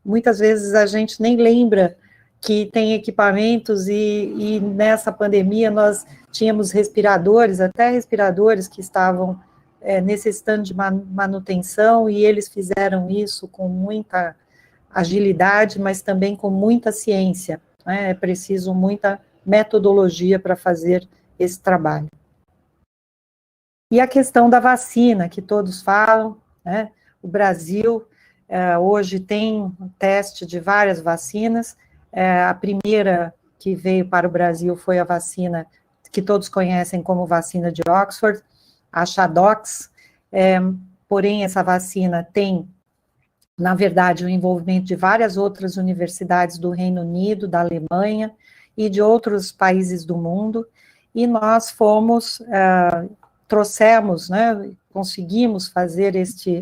Muitas vezes a gente nem lembra que tem equipamentos e nessa pandemia nós tínhamos respiradores, até respiradores que estavam necessitando de manutenção, e eles fizeram isso com muita agilidade, mas também com muita ciência, né? É preciso muita metodologia para fazer esse trabalho. E a questão da vacina, que todos falam, né? O Brasil hoje tem um teste de várias vacinas. A primeira que veio para o Brasil foi a vacina que todos conhecem como vacina de Oxford, a Chadox, porém essa vacina tem, na verdade, o envolvimento de várias outras universidades do Reino Unido, da Alemanha e de outros países do mundo, e nós trouxemos, né, conseguimos fazer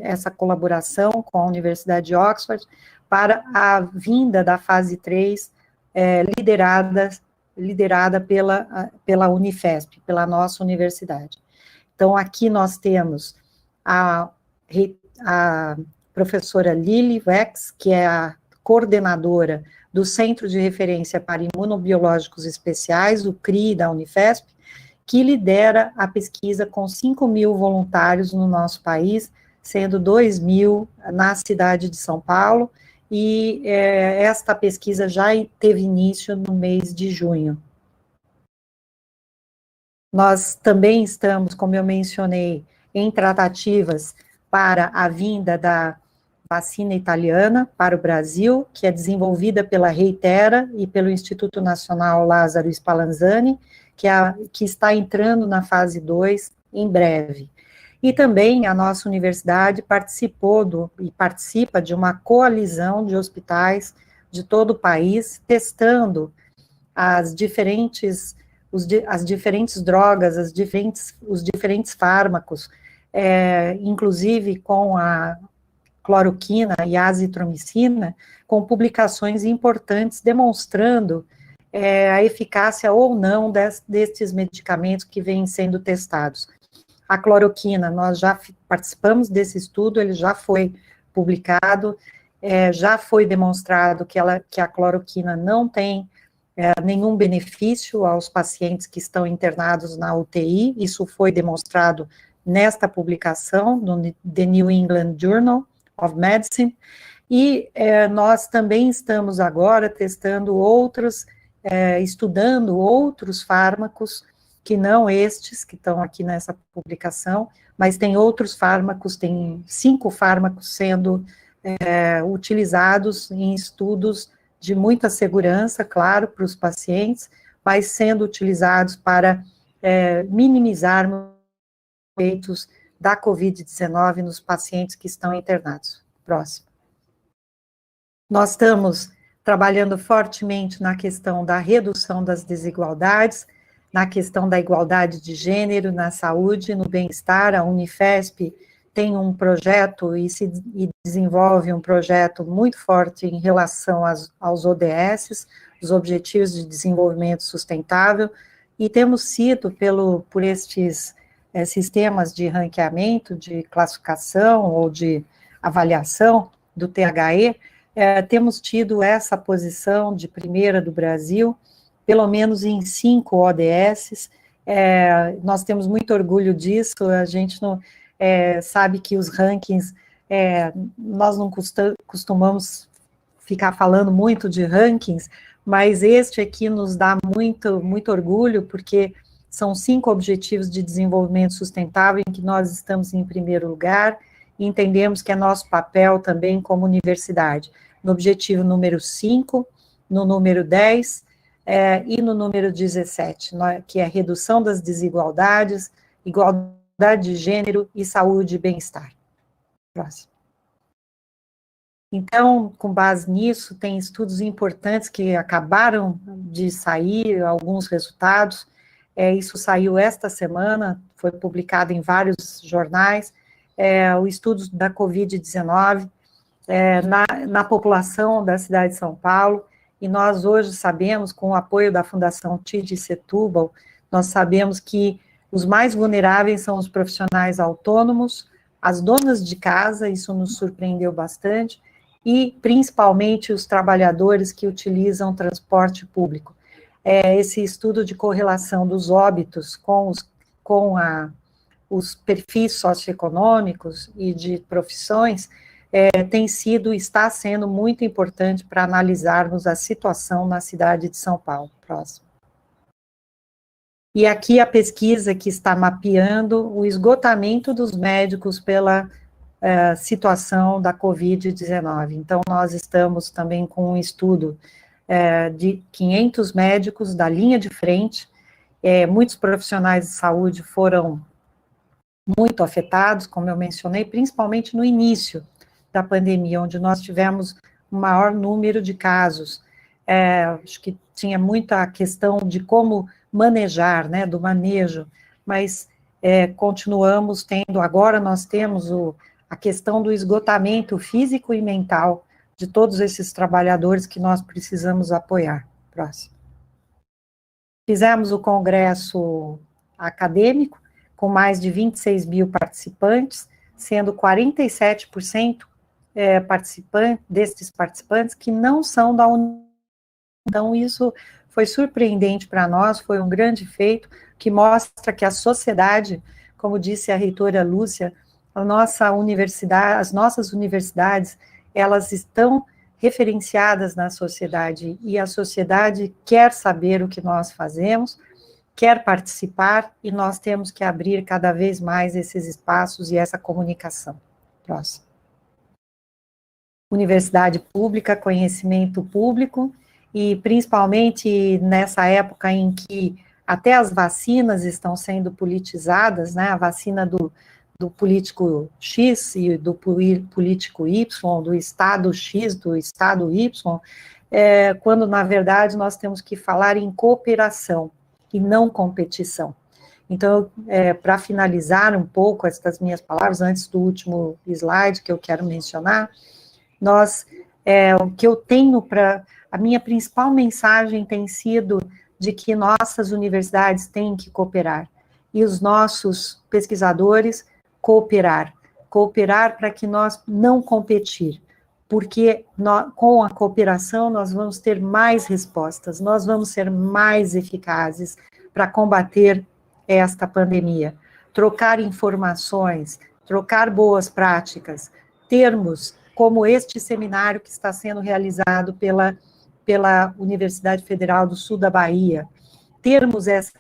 essa colaboração com a Universidade de Oxford para a vinda da fase 3, liderada pela Unifesp, pela nossa universidade. Então, aqui nós temos a professora Lili Wex, que é a coordenadora do Centro de Referência para Imunobiológicos Especiais, o CRI da Unifesp, que lidera a pesquisa com 5.000 voluntários no nosso país, sendo 2.000 na cidade de São Paulo, e esta pesquisa já teve início no mês de junho. Nós também estamos, como eu mencionei, em tratativas para a vinda da vacina italiana para o Brasil, que é desenvolvida pela Reitera e pelo Instituto Nacional Lázaro Spallanzani, que está entrando na fase 2 em breve. E também a nossa universidade participa de uma coalizão de hospitais de todo o país, testando as diferentes drogas, os diferentes fármacos, inclusive com a cloroquina e a azitromicina, com publicações importantes demonstrando a eficácia ou não destes medicamentos que vêm sendo testados. A cloroquina, nós já participamos desse estudo, ele já foi publicado, já foi demonstrado que a cloroquina não tem nenhum benefício aos pacientes que estão internados na UTI, isso foi demonstrado nesta publicação, no The New England Journal of Medicine, e nós também estamos agora estudando outros fármacos, que não estes que estão aqui nessa publicação, mas tem outros fármacos, tem 5 fármacos sendo utilizados em estudos de muita segurança, claro, para os pacientes, mas sendo utilizados para minimizar os efeitos da Covid-19 nos pacientes que estão internados. Próximo. Nós estamos trabalhando fortemente na questão da redução das desigualdades, na questão da igualdade de gênero, na saúde, no bem-estar. A Unifesp tem um projeto e desenvolve um projeto muito forte em relação aos ODS, os Objetivos de Desenvolvimento Sustentável, e temos sido, por estes sistemas de ranqueamento, de classificação ou de avaliação do THE, temos tido essa posição de primeira do Brasil, pelo menos em 5 ODS, nós temos muito orgulho disso, a gente não sabe que os rankings, nós não costumamos ficar falando muito de rankings, mas este aqui nos dá muito orgulho, porque são 5 objetivos de desenvolvimento sustentável em que nós estamos em primeiro lugar, e entendemos que é nosso papel também como universidade, no objetivo número 5, no número 10, e no número 17, que é redução das desigualdades, igualdade de gênero e saúde e bem-estar. Próximo. Então, com base nisso, tem estudos importantes que acabaram de sair, alguns resultados, isso saiu esta semana, foi publicado em vários jornais, o estudo da Covid-19 na população da cidade de São Paulo, e nós hoje sabemos, com o apoio da Fundação TID Setúbal, nós sabemos que os mais vulneráveis são os profissionais autônomos, as donas de casa, isso nos surpreendeu bastante, e principalmente os trabalhadores que utilizam transporte público. Esse estudo de correlação dos óbitos com os perfis socioeconômicos e de profissões está sendo muito importante para analisarmos a situação na cidade de São Paulo. Próximo. E aqui a pesquisa que está mapeando o esgotamento dos médicos pela situação da Covid-19. Então, nós estamos também com um estudo de 500 médicos da linha de frente, muitos profissionais de saúde foram muito afetados, como eu mencionei, principalmente no início da pandemia, onde nós tivemos um maior número de casos. Acho que tinha muita questão de como manejar, né, do manejo, mas continuamos tendo, agora nós temos a questão do esgotamento físico e mental de todos esses trabalhadores que nós precisamos apoiar. Próximo. Fizemos o congresso acadêmico, com mais de 26 mil participantes, sendo 47% desses participantes que não são da Unifesp. Então, isso foi surpreendente para nós, foi um grande feito, que mostra que a sociedade, como disse a reitora Lúcia, as nossas universidades, elas estão referenciadas na sociedade, e a sociedade quer saber o que nós fazemos, quer participar, e nós temos que abrir cada vez mais esses espaços e essa comunicação. Próximo. universidade pública, conhecimento público, e principalmente nessa época em que até as vacinas estão sendo politizadas, né, a vacina do político X e do político Y, do Estado X, do Estado Y, quando, na verdade, nós temos que falar em cooperação e não competição. Então, para finalizar um pouco estas minhas palavras, antes do último slide que eu quero mencionar, o que eu tenho a minha principal mensagem tem sido de que nossas universidades têm que cooperar, e os nossos pesquisadores cooperar para que nós não competir, porque com a cooperação nós vamos ter mais respostas, nós vamos ser mais eficazes para combater esta pandemia, trocar informações, trocar boas práticas, termos como este seminário que está sendo realizado pela Universidade Federal do Sul da Bahia, termos essas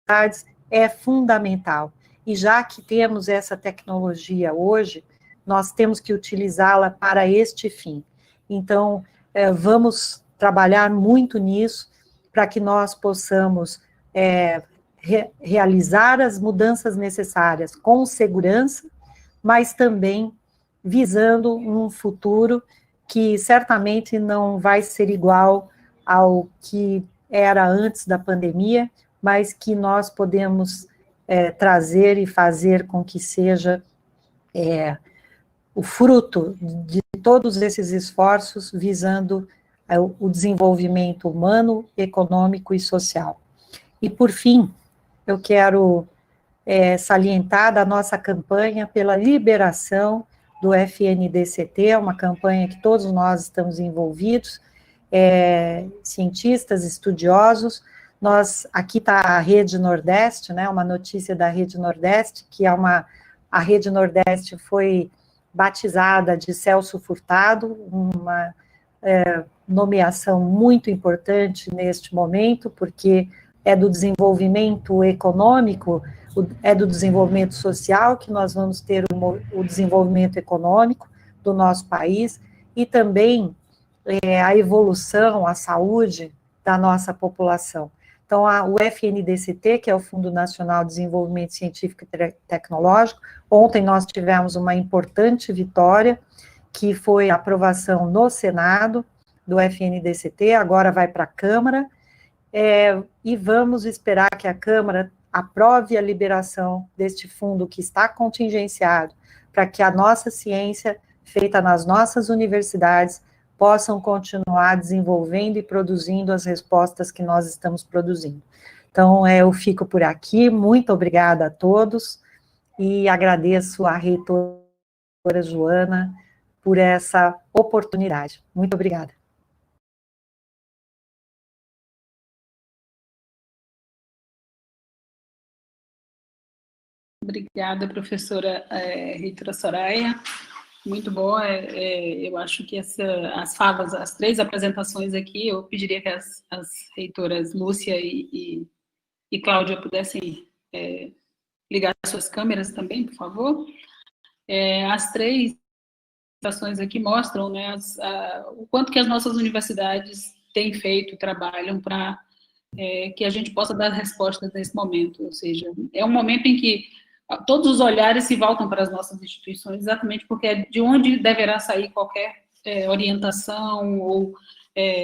atividades é fundamental. E já que temos essa tecnologia hoje, nós temos que utilizá-la para este fim. Então, vamos trabalhar muito nisso, para que nós possamos realizar as mudanças necessárias com segurança, mas também visando um futuro que certamente não vai ser igual ao que era antes da pandemia, mas que nós podemos trazer e fazer com que seja o fruto de todos esses esforços visando o desenvolvimento humano, econômico e social. E, por fim, eu quero salientar da nossa campanha pela liberação do FNDCT, uma campanha que todos nós estamos envolvidos, cientistas, estudiosos. Aqui está a Rede Nordeste, né, uma notícia da Rede Nordeste, que a Rede Nordeste foi batizada de Celso Furtado, uma nomeação muito importante neste momento, porque é do desenvolvimento econômico, é do desenvolvimento social que nós vamos ter o desenvolvimento econômico do nosso país, e também a evolução, a saúde da nossa população. Então, o FNDCT, que é o Fundo Nacional de Desenvolvimento Científico e Tecnológico, ontem nós tivemos uma importante vitória, que foi a aprovação no Senado do FNDCT, agora vai para a Câmara, e vamos esperar que a Câmara aprove a liberação deste fundo que está contingenciado, para que a nossa ciência, feita nas nossas universidades, possam continuar desenvolvendo e produzindo as respostas que nós estamos produzindo. Então, eu fico por aqui, muito obrigada a todos, e agradeço à reitora Joana por essa oportunidade. Muito obrigada. Obrigada, professora reitora Soraya. Muito bom. Eu acho que as falas, as três apresentações aqui, eu pediria que as reitoras Lúcia e Cláudia pudessem ligar suas câmeras também, por favor. As três apresentações aqui mostram, né, o quanto que as nossas universidades têm feito, trabalham para que a gente possa dar respostas nesse momento. Ou seja, é um momento em que todos os olhares se voltam para as nossas instituições, exatamente porque é de onde deverá sair qualquer orientação ou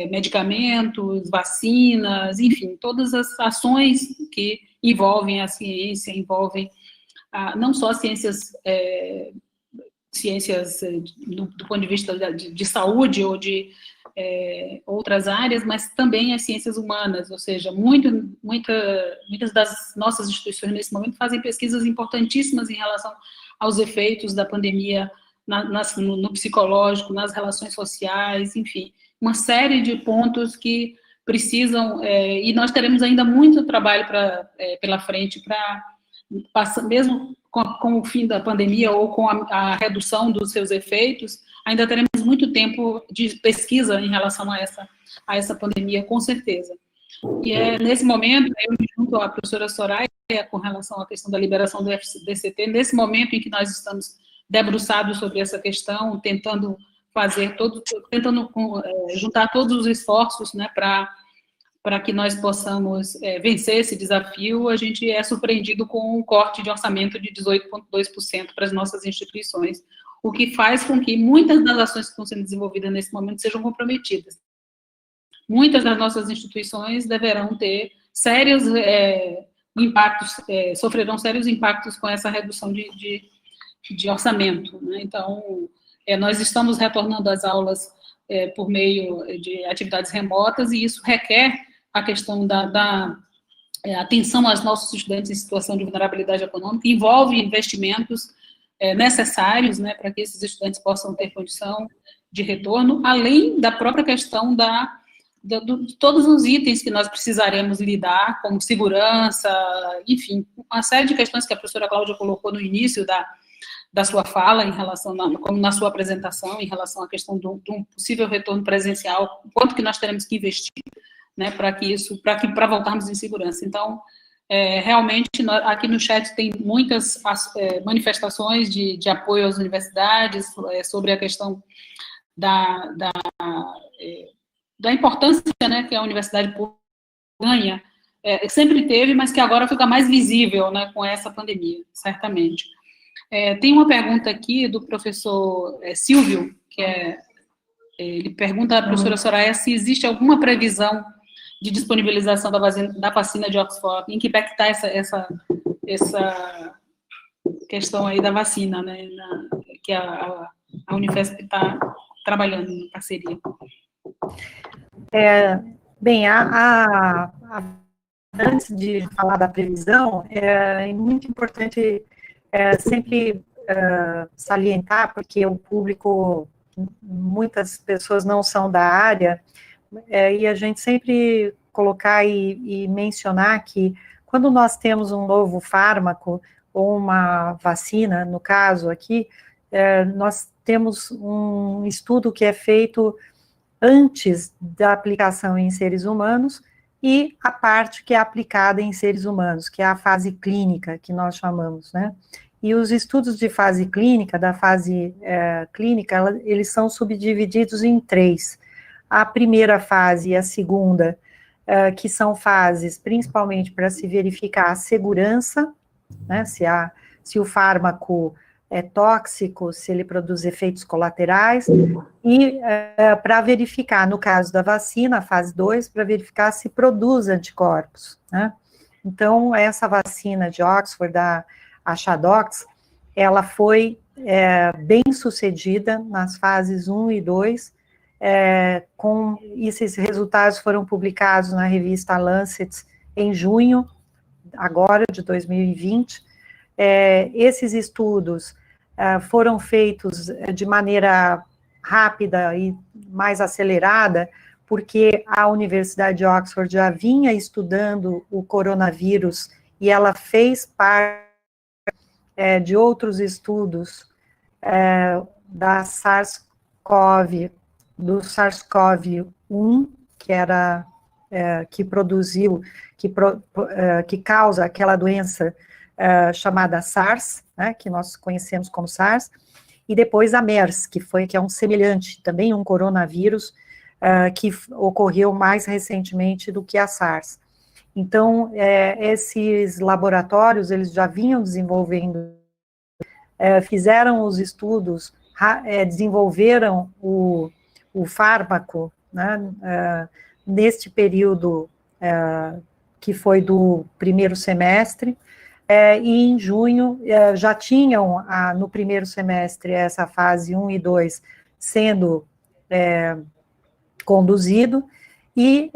medicamentos, vacinas, enfim, todas as ações que envolvem a ciência, envolvem não só ciências do ponto de vista de saúde ou de outras áreas, mas também as ciências humanas, ou seja, muitas das nossas instituições nesse momento fazem pesquisas importantíssimas em relação aos efeitos da pandemia no psicológico, nas relações sociais, enfim, uma série de pontos que precisam, e nós teremos ainda muito trabalho pela frente para passar, mesmo com o fim da pandemia ou com a redução dos seus efeitos, ainda teremos muito tempo de pesquisa em relação a essa pandemia, com certeza. E nesse momento, eu me junto à professora Soraya com relação à questão da liberação do FNDCT, nesse momento em que nós estamos debruçados sobre essa questão, tentando tentando juntar todos os esforços, né, para que nós possamos vencer esse desafio. A gente é surpreendido com um corte de orçamento de 18,2% para as nossas instituições, o que faz com que muitas das ações que estão sendo desenvolvidas nesse momento sejam comprometidas. Muitas das nossas instituições deverão ter sérios impactos, sofrerão sérios impactos com essa redução de orçamento, né? Então, nós estamos retornando às aulas por meio de atividades remotas, e isso requer a questão da atenção aos nossos estudantes em situação de vulnerabilidade econômica, envolve investimentos necessários, né, para que esses estudantes possam ter condição de retorno, além da própria questão de todos os itens que nós precisaremos lidar, como segurança, enfim, uma série de questões que a professora Cláudia colocou no início da sua fala, como na sua apresentação, em relação à questão de um possível retorno presencial, quanto que nós teremos que investir, né, para voltarmos em segurança. Então, realmente, aqui no chat tem muitas manifestações de apoio às universidades, sobre a questão da importância, né, que a universidade pública ganha, sempre teve, mas que agora fica mais visível, né, com essa pandemia, certamente. Tem uma pergunta aqui do professor Silvio, ele pergunta à professora Soraya se existe alguma previsão de disponibilização da vacina de Oxford, em que pé que está essa questão aí da vacina, né, que a Unifesp está trabalhando em parceria. Bem, antes de falar da previsão, é muito importante sempre salientar, porque o público, muitas pessoas não são da área, e a gente sempre colocar e mencionar que quando nós temos um novo fármaco ou uma vacina, no caso aqui, nós temos um estudo que é feito antes da aplicação em seres humanos e a parte que é aplicada em seres humanos, que é a fase clínica, que nós chamamos, né? E os estudos de fase clínica, da fase clínica, eles são subdivididos em 3. A primeira fase e a segunda, que são fases principalmente para se verificar a segurança, né, se o fármaco é tóxico, se ele produz efeitos colaterais, e para verificar, no caso da vacina, a fase 2, para verificar se produz anticorpos, né? Então, essa vacina de Oxford, da Achadox, ela foi bem sucedida nas fases 1 e 2, esses resultados foram publicados na revista Lancet em junho, agora, de 2020. Esses estudos foram feitos de maneira rápida e mais acelerada, porque a Universidade de Oxford já vinha estudando o coronavírus e ela fez parte de outros estudos da do SARS-CoV-1, que causa aquela doença chamada SARS, né, que nós conhecemos como SARS, e depois a MERS, que é um semelhante, também um coronavírus, que ocorreu mais recentemente do que a SARS. Então, esses laboratórios, eles já vinham desenvolvendo, fizeram os estudos, desenvolveram o fármaco, né, neste período que foi do primeiro semestre, e em junho já tinham, no primeiro semestre, essa fase 1 e 2 sendo conduzido, e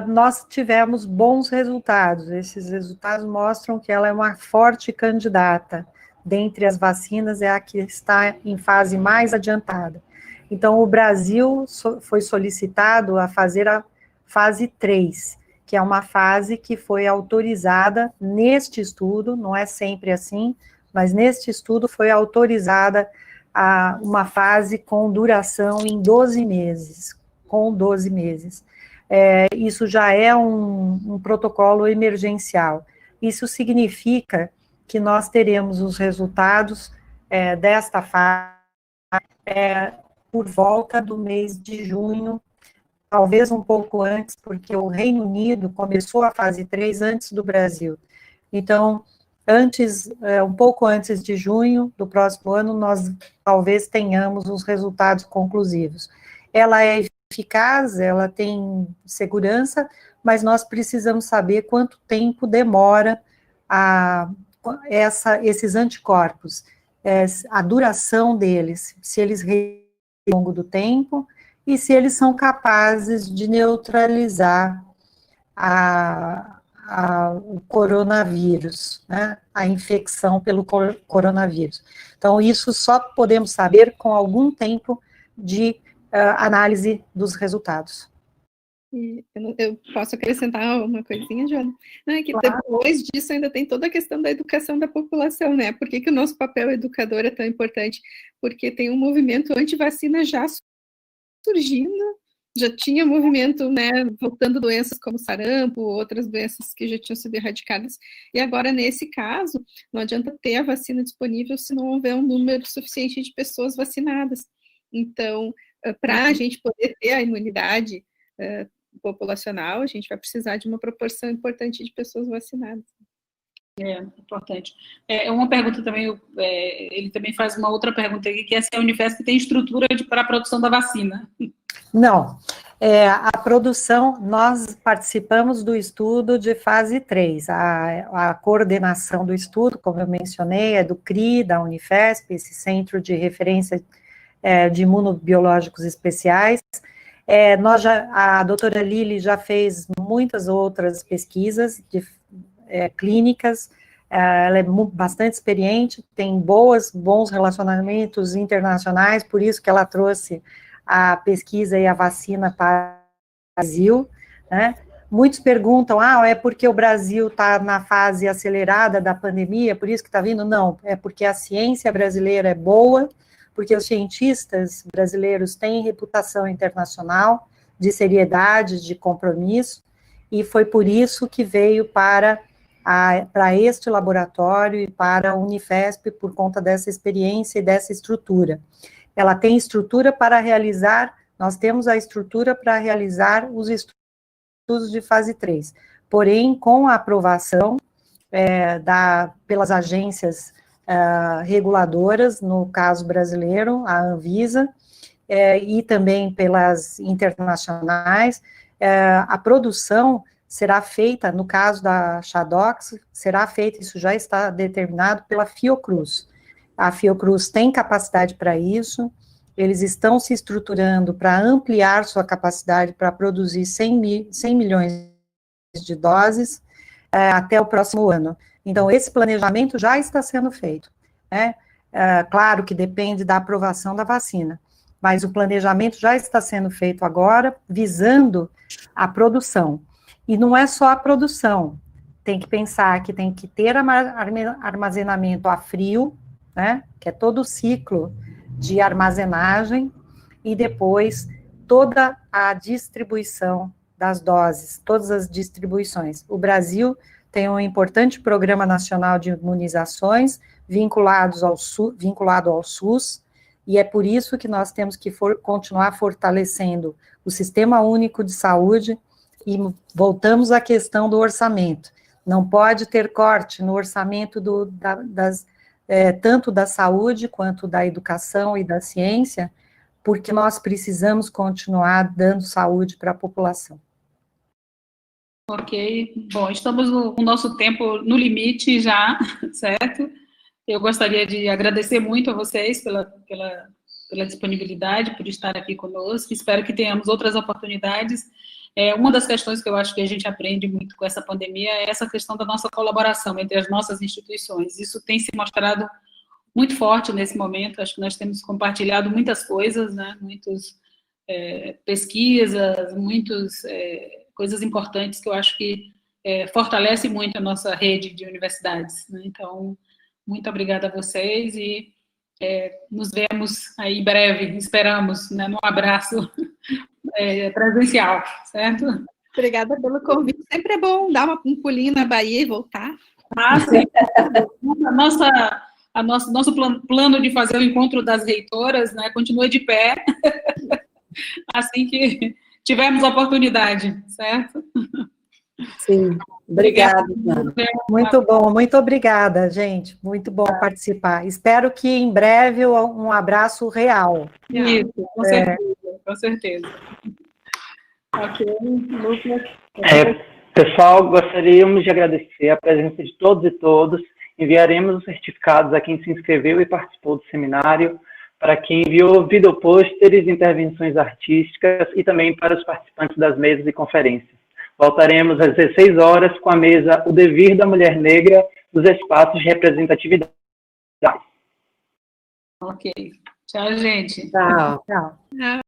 nós tivemos bons resultados. Esses resultados mostram que ela é uma forte candidata. Dentre as vacinas, é a que está em fase mais adiantada. Então, o Brasil foi solicitado a fazer a fase 3, que é uma fase que foi autorizada neste estudo, não é sempre assim, mas neste estudo foi autorizada uma fase com duração em 12 meses, com 12 meses. Isso já é um protocolo emergencial. Isso significa que nós teremos os resultados desta fase por volta do mês de junho, talvez um pouco antes, porque o Reino Unido começou a fase 3 antes do Brasil. Então, um pouco antes de junho do próximo ano, nós talvez tenhamos os resultados conclusivos. Ela é eficaz, ela tem segurança, mas nós precisamos saber quanto tempo demora esses anticorpos, a duração deles, se eles ao longo do tempo, e se eles são capazes de neutralizar o coronavírus, né, a infecção pelo coronavírus. Então, isso só podemos saber com algum tempo de análise dos resultados. Eu posso acrescentar uma coisinha, Joana? Não, é que Claro. Depois disso ainda tem toda a questão da educação da população, né? Por que o nosso papel educador é tão importante? Porque tem um movimento anti-vacina já surgindo, já tinha movimento, né, voltando doenças como sarampo, outras doenças que já tinham sido erradicadas, e agora, nesse caso, não adianta ter a vacina disponível se não houver um número suficiente de pessoas vacinadas. Então, para a gente poder ter a imunidade populacional, a gente vai precisar de uma proporção importante de pessoas vacinadas. Importante. Uma pergunta também, ele também faz uma outra pergunta aqui, que é se a Unifesp tem estrutura para a produção da vacina. Não, a produção, nós participamos do estudo de fase 3, a coordenação do estudo, como eu mencionei, é do CRI, da Unifesp, esse Centro de Referência de Imunobiológicos Especiais. A doutora Lili já fez muitas outras pesquisas clínicas, ela é bastante experiente, tem bons relacionamentos internacionais, por isso que ela trouxe a pesquisa e a vacina para o Brasil, né? Muitos perguntam, é porque o Brasil está na fase acelerada da pandemia, por isso que está vindo? Não, é porque a ciência brasileira é boa, porque os cientistas brasileiros têm reputação internacional de seriedade, de compromisso, e foi por isso que veio para este laboratório e para a Unifesp, por conta dessa experiência e dessa estrutura. Ela tem estrutura para realizar, nós temos a estrutura para realizar os estudos de fase 3, porém, com a aprovação pelas agências reguladoras, no caso brasileiro, a Anvisa, e também pelas internacionais, a produção será feita, no caso da Chadox, será feita, isso já está determinado pela Fiocruz. A Fiocruz tem capacidade para isso, eles estão se estruturando para ampliar sua capacidade para produzir 100 milhões de doses até o próximo ano. Então, esse planejamento já está sendo feito, né? Claro que depende da aprovação da vacina, mas o planejamento já está sendo feito agora, visando a produção. E não é só a produção, tem que pensar que tem que ter armazenamento a frio, né, que é todo o ciclo de armazenagem, e depois toda a distribuição das doses, todas as distribuições. O Brasil tem um importante programa nacional de imunizações vinculado ao SUS, e é por isso que nós temos que continuar fortalecendo o Sistema Único de Saúde, e voltamos à questão do orçamento. Não pode ter corte no orçamento tanto da saúde, quanto da educação e da ciência, porque nós precisamos continuar dando saúde para a população. Ok, bom, estamos no nosso tempo no limite já, certo? Eu gostaria de agradecer muito a vocês pela disponibilidade, por estar aqui conosco, espero que tenhamos outras oportunidades. Uma das questões que eu acho que a gente aprende muito com essa pandemia é essa questão da nossa colaboração entre as nossas instituições. Isso tem se mostrado muito forte nesse momento, acho que nós temos compartilhado muitas coisas, né? Muitas pesquisas, muitas coisas importantes que eu acho que fortalece muito a nossa rede de universidades, né? Então, muito obrigada a vocês e nos vemos aí em breve, esperamos, né, num abraço presencial, certo? Obrigada pelo convite. Sempre é bom dar um pulinho na Bahia e voltar. Sim. nosso plano de fazer o encontro das reitoras, né, continua de pé, assim que tivermos a oportunidade, certo? Sim, obrigada, Joana. Muito bom, muito obrigada, gente. Muito bom participar. Espero que em breve um abraço real. Isso, com certeza, com certeza. Ok, Lucas. Pessoal, gostaríamos de agradecer a presença de todos e todas. Enviaremos os certificados a quem se inscreveu e participou do seminário, para quem enviou videopôsteres, intervenções artísticas e também para os participantes das mesas e conferências. Voltaremos às 16 horas com a mesa O Devir da Mulher Negra nos Espaços de Representatividade. Ok. Tchau, gente. Tchau. Tchau.